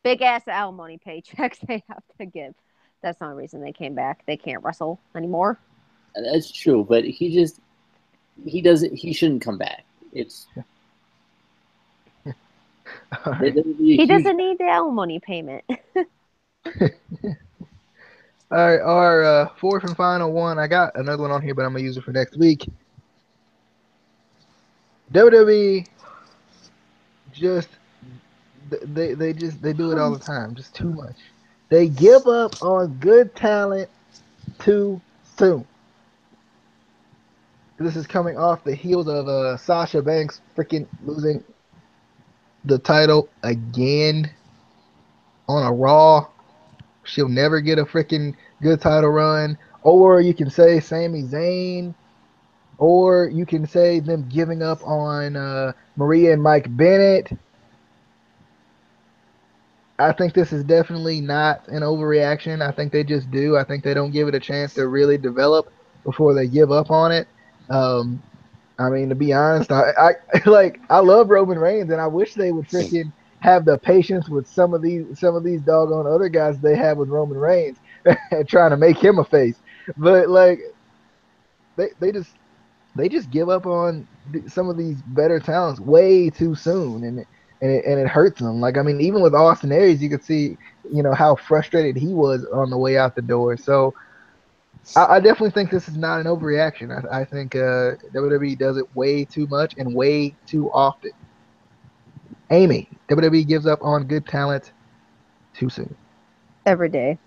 big ass alimony paychecks they have to give. That's the only reason they came back. They can't wrestle anymore. That's true, but he shouldn't come back. It's right. He doesn't need the alimony payment. All right, our fourth and final one. I got another one on here, but I'm gonna use it for next week. WWE just they do it all the time, just too much. They give up on good talent too soon. This is coming off the heels of Sasha Banks freaking losing the title again on a Raw. She'll never get a freaking good title run. Or you can say Sami Zayn. Or you can say them giving up on Maria and Mike Bennett. I think this is definitely not an overreaction. I think they just do. I think they don't give it a chance to really develop before they give up on it. I mean, to be honest, I love Roman Reigns, and I wish they would freaking have the patience with some of these doggone other guys they have with Roman Reigns trying to make him a face. But like, they just give up on some of these better talents way too soon, and it hurts them. Like, I mean, even with Austin Aries, you could see how frustrated he was on the way out the door. So I definitely think this is not an overreaction. I think WWE does it way too much and way too often. Amy, WWE gives up on good talent too soon. Every day.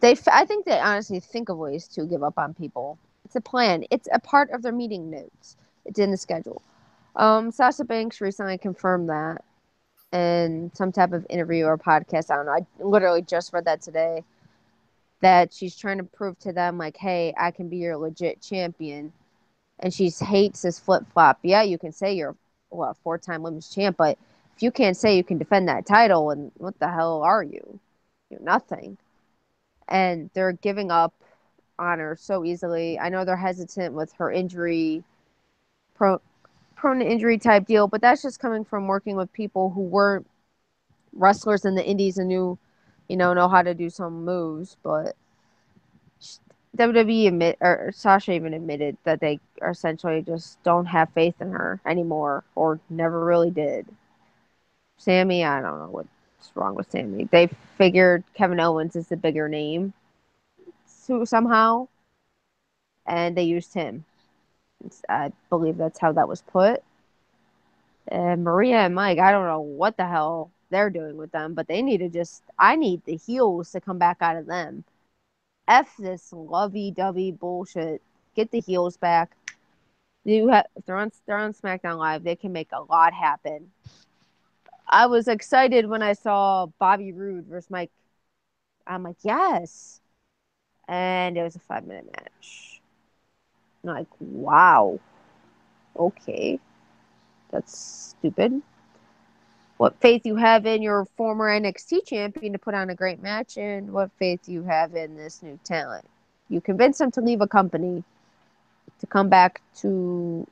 I think they honestly think of ways to give up on people. It's a plan. It's a part of their meeting notes. It's in the schedule. Sasha Banks recently confirmed that in some type of interview or podcast. I don't know. I literally just read that today. That she's trying to prove to them, like, hey, I can be your legit champion. And she hates this flip-flop. Yeah, you can say you're a 4-time women's champ, but if you can't say you can defend that title, and what the hell are you? You're nothing. And they're giving up on her so easily. I know they're hesitant with her injury, prone to injury type deal, but that's just coming from working with people who weren't wrestlers in the indies and know how to do some moves. But WWE or Sasha even admitted that they essentially just don't have faith in her anymore, or never really did. Sami, I don't know what's wrong with Sami. They figured Kevin Owens is the bigger name somehow, and they used him. I believe that's how that was put. And Maria and Mike, I don't know what the hell they're doing with them, but they need to I need the heels to come back out of them. F this lovey-dovey bullshit. Get the heels back. They're on SmackDown Live. They can make a lot happen. I was excited when I saw Bobby Roode versus Mike. I'm like, yes. And it was a 5-minute match. I'm like, wow. Okay. That's stupid. What faith you have in your former NXT champion to put on a great match, and what faith you have in this new talent. You convinced him to leave a company to come back to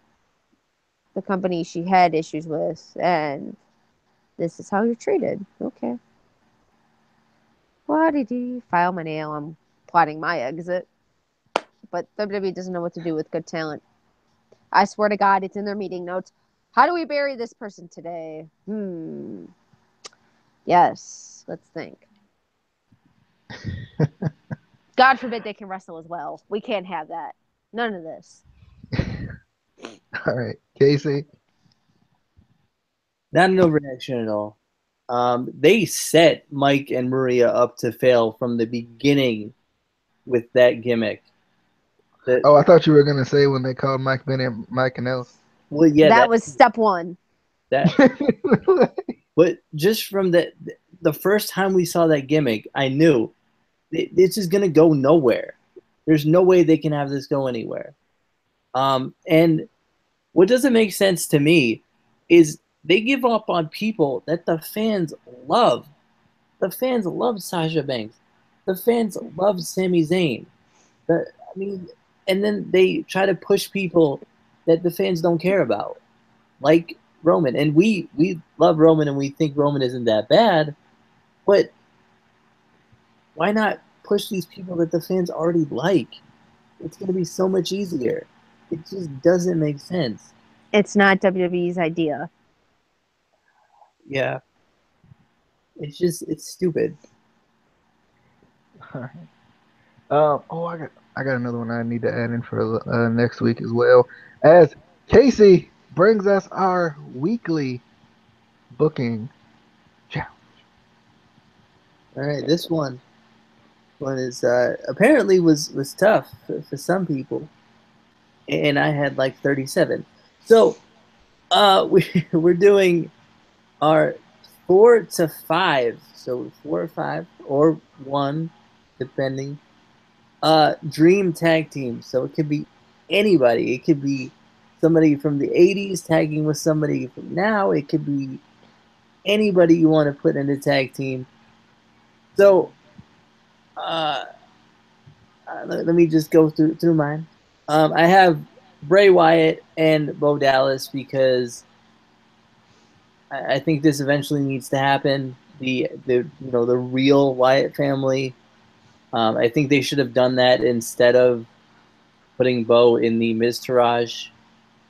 the company she had issues with, and this is how you're treated. Okay. What did he file my nail? I'm plotting my exit. But WWE doesn't know what to do with good talent. I swear to God, it's in their meeting notes. How do we bury this person today? Yes, let's think. God forbid they can wrestle as well. We can't have that. None of this. All right, Casey. Not an overreaction at all. They set Mike and Maria up to fail from the beginning with that gimmick. I thought you were gonna say when they called Mike Bennett Mike Kanellis. Well, yeah, that was step one. But just from the first time we saw that gimmick, I knew this is gonna go nowhere. There's no way they can have this go anywhere. And what doesn't make sense to me is they give up on people that the fans love. The fans love Sasha Banks. The fans love Sami Zayn. And then they try to push people that the fans don't care about, like Roman. And we love Roman and we think Roman isn't that bad, but why not push these people that the fans already like? It's going to be so much easier. It just doesn't make sense. It's not WWE's idea. Yeah. It's stupid. All right. I got another one I need to add in for next week as well. As Casey brings us our weekly booking challenge. All right, this one is apparently was tough for some people, and I had like 37. So we're doing our 4 to 5, so 4 or 5 or 1, depending. Dream tag team, so it could be anybody. It could be somebody from the 80s tagging with somebody from now. It could be anybody you want to put in a tag team. So let me just go through mine. I have Bray Wyatt and Bo Dallas because I think this eventually needs to happen. The real Wyatt family. I think they should have done that instead of putting Bo in the Miztourage,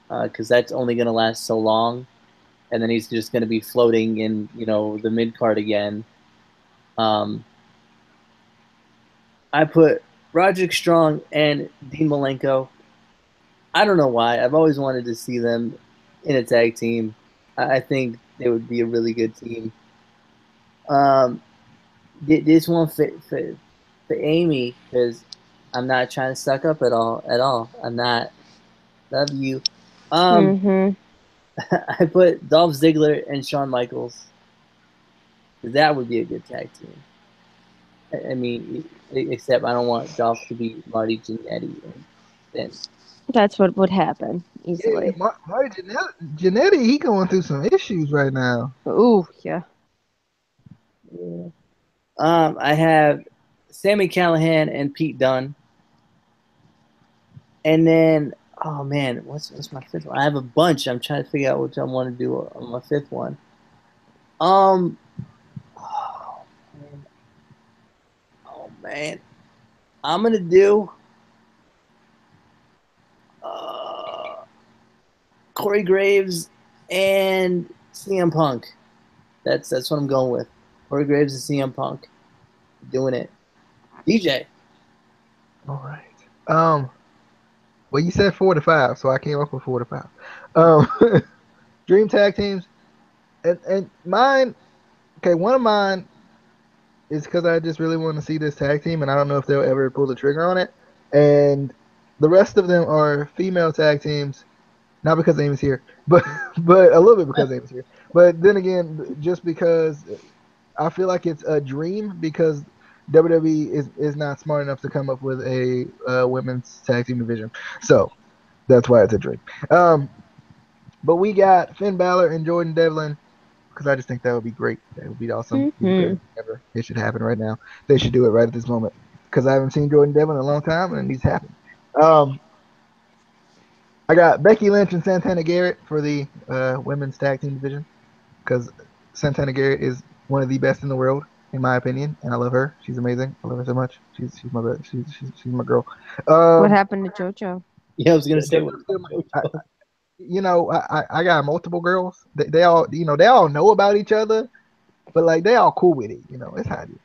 because that's only going to last so long, and then he's just going to be floating in the mid card again. I put Roderick Strong and Dean Malenko. I don't know why. I've always wanted to see them in a tag team. I think they would be a really good team. This one for Amy, because I'm not trying to suck up at all. I'm not. Love you. I put Dolph Ziggler and Shawn Michaels. That would be a good tag team. I mean, except I don't want Dolph to be Marty Jannetty. Then that's what would happen easily. Yeah, Marty Jannetty, he going through some issues right now. Ooh, yeah. I have Sami Callihan and Pete Dunne. And then, oh man, what's my fifth one? I have a bunch. I'm trying to figure out which I want to do on my fifth one. Oh man, I'm gonna do Corey Graves and CM Punk. That's what I'm going with. Corey Graves and CM Punk. Doing it. DJ. All right. Well, you said 4 to 5, so I came up with 4 to 5. Dream tag teams, and mine. Okay, one of mine is because I just really want to see this tag team, and I don't know if they'll ever pull the trigger on it. And the rest of them are female tag teams Not because Amy's here, but a little bit because Amy's here. But then again, just because I feel like it's a dream because WWE is not smart enough to come up with a women's tag team division. So that's why it's a dream. But we got Finn Balor and Jordan Devlin because I just think that would be great. That would be awesome. Ever. It should happen right now. They should do it right at this moment because I haven't seen Jordan Devlin in a long time and it needs to happen. I got Becky Lynch and Santana Garrett for the women's tag team division because Santana Garrett is one of the best in the world, in my opinion, and I love her. She's amazing. I love her so much. She's my girl. What happened to JoJo? Yeah, I was gonna say. I got multiple girls. They all they all know about each other, but like they all cool with it. It's how it is.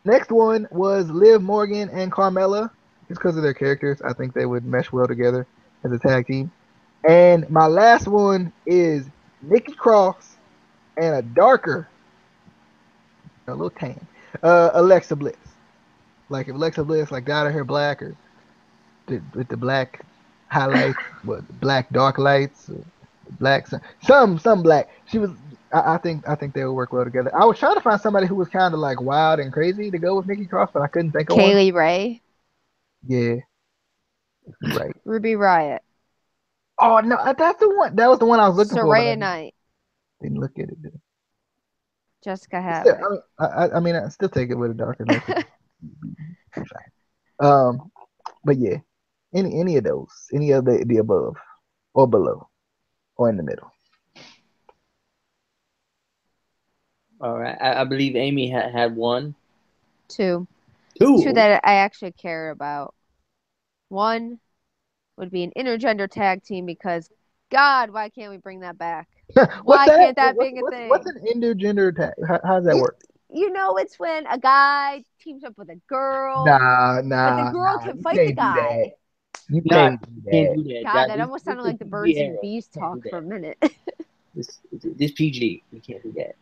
Next one was Liv Morgan and Carmella. Just because of their characters, I think they would mesh well together as a tag team. And my last one is Nikki Cross and a darker, a little tan, Alexa Bliss. Like if Alexa Bliss like dyed her hair black or with the black highlights, black dark lights, black some black. She was. I think they would work well together. I was trying to find somebody who was kind of like wild and crazy to go with Nikki Cross, but I couldn't think of one. Kaylee Ray. Yeah. Right. Ruby Riott. Oh no, that's the one. That was the one I was looking for. Saraya Knight. Didn't look at it. Jessica Havoc. I mean, I still take it with a darker look. But yeah, any of those, any of the above, or below, or in the middle. All right, I believe Amy had one. Two Two that I actually care about. One would be an intergender tag team because, God, why can't we bring that back? Why can't that be a thing? What's an intergender tag? How does that work? It's when a guy teams up with a girl. Nah. But the girl can fight the guy. You can't do that. God, that almost sounded like the birds and bees talk for a minute. This PG. You can't do that.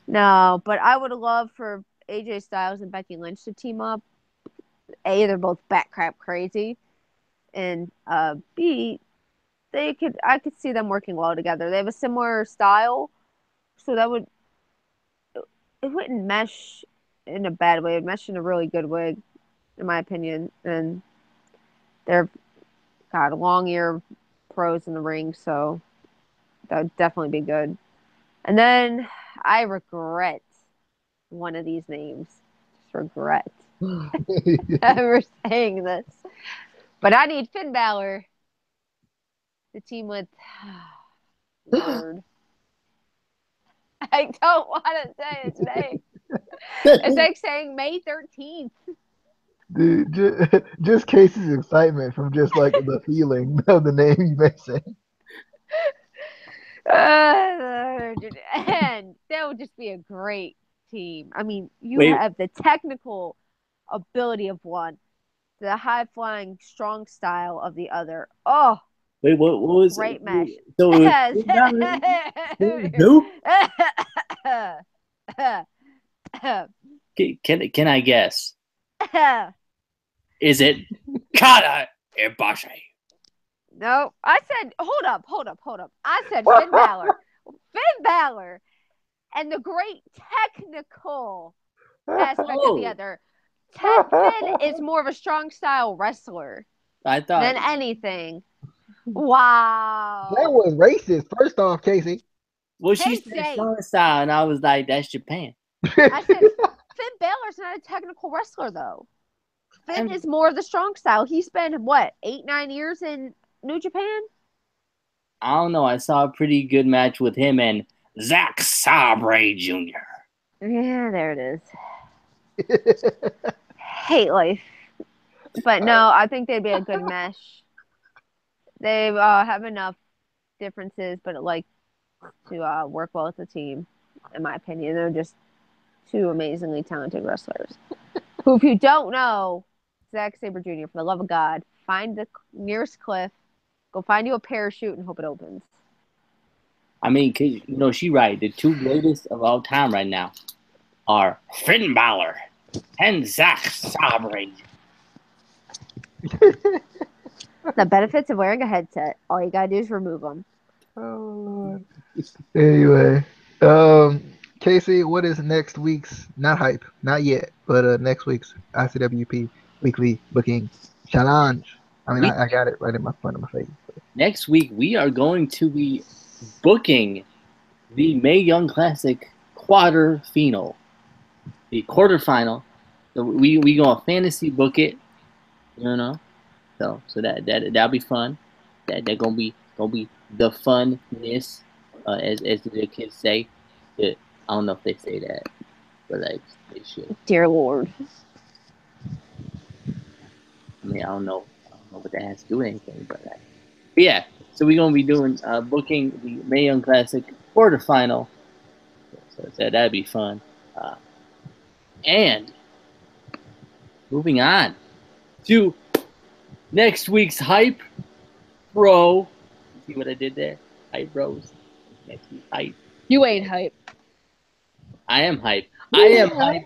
No, but I would love for AJ Styles and Becky Lynch to team up. A, they're both bat-crap crazy. And B, I could see them working well together. They have a similar style, so that it wouldn't mesh in a bad way. It would mesh in a really good way, in my opinion. And they're long ear pros in the ring, so that would definitely be good. And then I regret one of these names. Just regret ever saying this. But I need Finn Balor to team with Lord. I don't want to say his name. It's like saying May 13th. Dude, just Casey's excitement from just like the feeling of the name you may say. And that would just be a great team. I mean, you have the technical ability of one, the high flying, strong style of the other. Oh, wait, what was great mesh? So can I guess? Is it Kata Ibushi? No, I said hold up. I said Finn Balor. Finn Balor and the great technical aspect of the other. Finn is more of a strong style wrestler than anything. Wow. That was racist, first off, Casey. Well, she said strong style, and I was like, that's Japan. I said Finn Balor's not a technical wrestler, though. Finn is more of the strong style. He spent, 8-9 years in New Japan? I don't know. I saw a pretty good match with him and Zack Sabre Jr. Yeah, there it is. Hate life. But no, I think they'd be a good mesh. They have enough differences, but to work well as a team, in my opinion. They're just two amazingly talented wrestlers. Who, if you don't know, Zack Sabre Jr., for the love of God, find the nearest cliff, go find you a parachute, and hope it opens. I mean, cause, she's right. The two greatest of all time right now are Finn Balor and Zack Sabre. The benefits of wearing a headset. All you gotta do is remove them. Oh Lord. Anyway, Casey, what is next week's not hype, not yet, but next week's ICWP weekly booking challenge? I mean, We- I got it right in my front of my face. Next week, we are going to be booking the Mae Young Classic quarterfinal. The quarterfinal. So we go fantasy book it, you know. So that'll be fun. That gonna be the funness, as the kids say. I don't know if they say that, but like they should. Dear Lord. I mean, I don't know what that has to do with anything, but yeah. So we're gonna be doing booking the Mae Young Classic quarterfinal. So that'd be fun. And moving on to next week's hype, bro. See what I did there? Hype bros. Next week's hype. You ain't hype. I am hype. I am hype.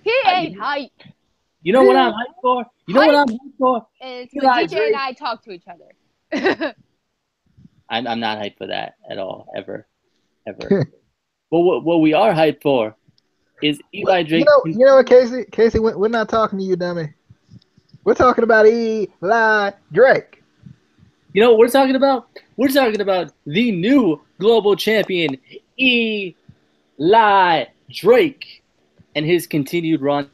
He ain't hype. You know what I'm hype for? You know what I'm hype for? It's Eli when DJ Drake. and I talk to each other. I'm not hyped for that at all, ever. But what we are hyped for is Eli Drake. You know what, Casey, we're not talking to you, dummy. We're talking about Eli Drake. You know what we're talking about? We're talking about the new global champion, Eli Drake, and his continued run,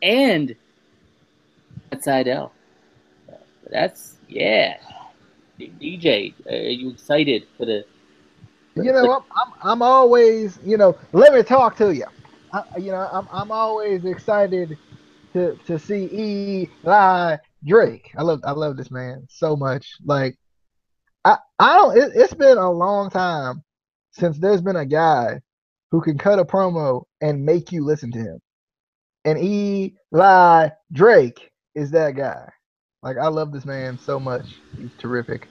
and Seidel. That's DJ, are you excited for the? You know, I'm always, let me talk to you. I'm always excited to see Eli Drake. I love this man so much. Like, I don't. It's been a long time since there's been a guy who can cut a promo and make you listen to him. And Eli Drake is that guy. Like, I love this man so much. He's terrific.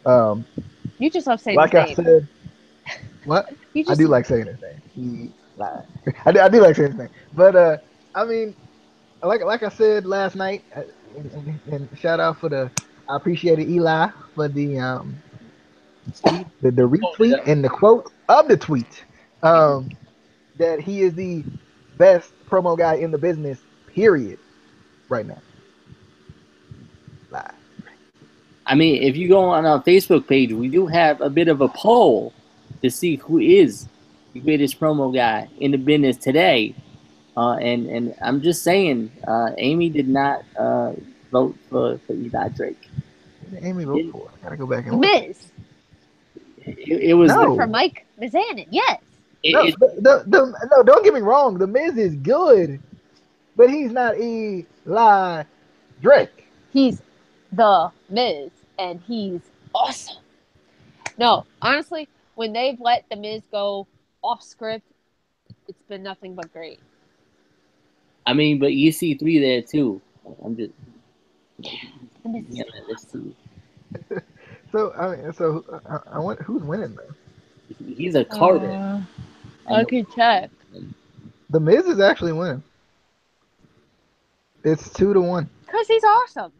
You just love saying Like his I name. said, what? I do like saying his name. I do like saying his name. But I mean, like I said last night, and shout out for I appreciated Eli for the retweet and the quote of the tweet, that he is the best promo guy in the business, period, right now. I mean, if you go on our Facebook page, we do have a bit of a poll to see who is the greatest promo guy in the business today. And I'm just saying, Amy did not vote for Eli Drake. What did Amy vote for? I gotta go back and look. Miz. It was for Mike Mizanin, yes. No, don't get me wrong. The Miz is good, but he's not Eli Drake. He's the Miz, and he's awesome. No, honestly, when they've let the Miz go off script, it's been nothing but great. I mean, but EC3 there too. I'm just. Let's see. So I want who's winning though? He's a Carter. I can check. The Miz is actually winning. It's 2-1. Because he's awesome.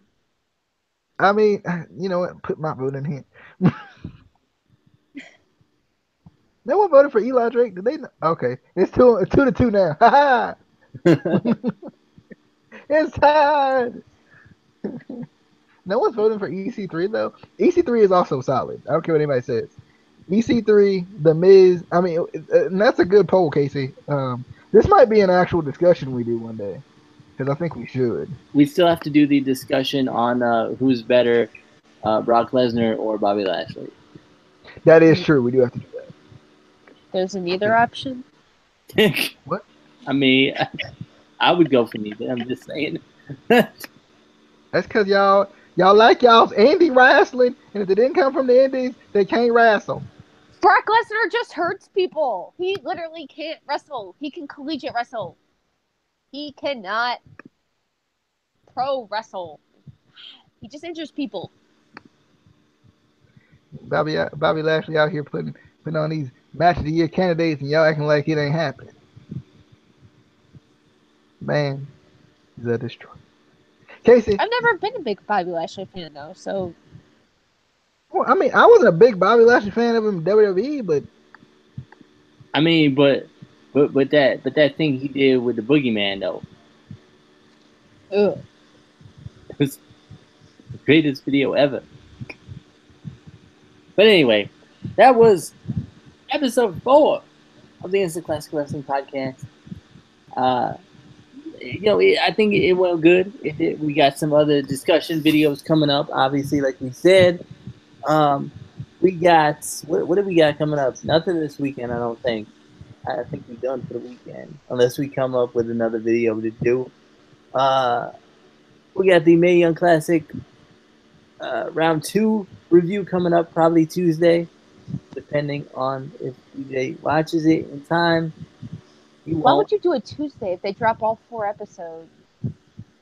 I mean, you know what? Put my vote in here. No one voted for Eli Drake. Did they? Okay, it's 2-2 now. It's tied. No one's voting for EC3 though. EC3 is also solid. I don't care what anybody says. EC3, The Miz. I mean, and that's a good poll, Casey. This might be an actual discussion we do one day, because I think we should. We still have to do the discussion on who's better, Brock Lesnar or Bobby Lashley. That is true. We do have to do that. There's a neither option. What? I mean, I would go for neither. I'm just saying. That's because y'all like y'all's indie wrestling, and if they didn't come from the indies, they can't wrestle. Brock Lesnar just hurts people. He literally can't wrestle. He can collegiate wrestle. He cannot pro wrestle. He just injures people. Bobby Lashley out here putting on these match of the year candidates, and y'all acting like it ain't happening. Man, he's a destroyer. Casey, I've never been a big Bobby Lashley fan though, so Well, I mean, I wasn't a big Bobby Lashley fan of him in WWE, but I mean, but that thing he did with the Boogeyman though, Ugh. it was the greatest video ever. But anyway, that was episode 4 of the Instant Classic Wrestling Podcast. I think it went good. We got some other discussion videos coming up. Obviously, like we said, we got what do we got coming up? Nothing this weekend, I don't think. I think we're done for the weekend, unless we come up with another video to do. We got the Mae Young Classic round 2 review coming up probably Tuesday, depending on if DJ watches it in time. Why would you do it Tuesday if they drop all 4 episodes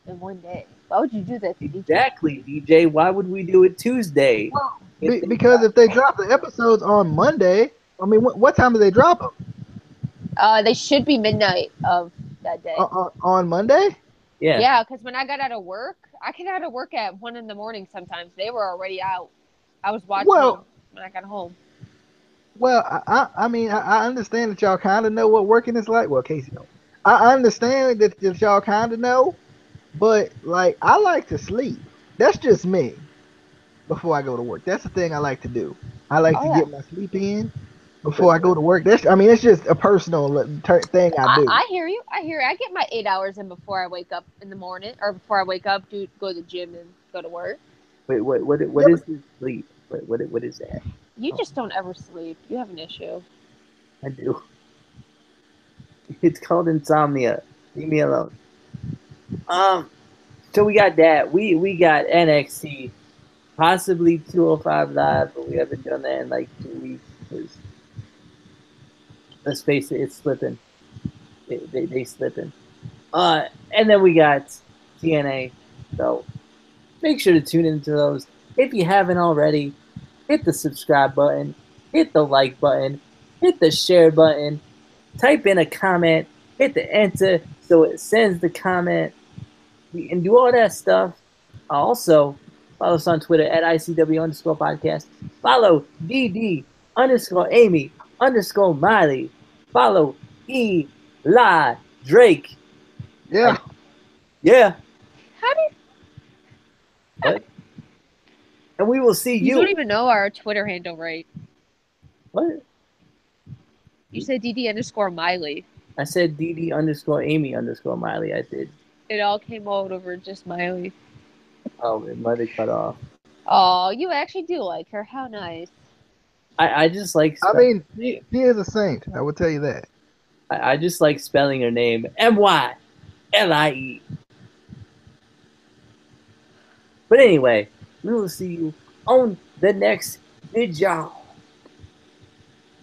in one day? Why would you do that to DJ? Exactly, DJ. Why would we do it Tuesday? Well, because if they drop the episodes on Monday, I mean, what time do they drop them? They should be midnight of that day. On Monday? Yeah. Yeah, because when I got out of work, I get out of work at 1 a.m. sometimes. They were already out. I was watching them when I got home. Well, I mean, I understand that y'all kind of know what working is like. Well, Casey don't. I understand that y'all kind of know, but like, I like to sleep. That's just me. Before I go to work, that's the thing I like to do. I like to get my sleep in before I go to work. It's just a personal thing I do. I hear you. I get my 8 hours in before I wake up in the morning, or before I wake up to go to the gym and go to work. Wait, what is this sleep? What is that? You just don't ever sleep. You have an issue. I do. It's called insomnia. Leave me alone. So we got that. We got NXT, possibly 205 Live, but we haven't done that in like 2 weeks because, let's face it, it's slipping. They slipping. And then we got TNA. So make sure to tune into those. If you haven't already, hit the subscribe button, hit the like button, hit the share button, type in a comment, hit the enter so it sends the comment, and do all that stuff. Also, follow us on Twitter at ICW_podcast. Follow DD_Amy_Miley. Follow Eli Drake. Yeah. How do you... What? And we will see you. You don't even know our Twitter handle, right? What? You said DD_Miley. I said DD_Amy_Miley. I did. It all came out over just Miley. Oh, it might have cut off. Oh, you actually do like her. How nice. I just like. I mean, she is a saint. I will tell you that. I just like spelling her name MYLIE. But anyway, we will see you on the next video.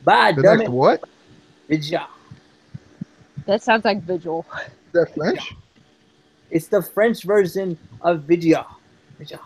Bye, The dummy. next what? Video. That sounds like Vigil. Is that French? It's the French version of video. Video.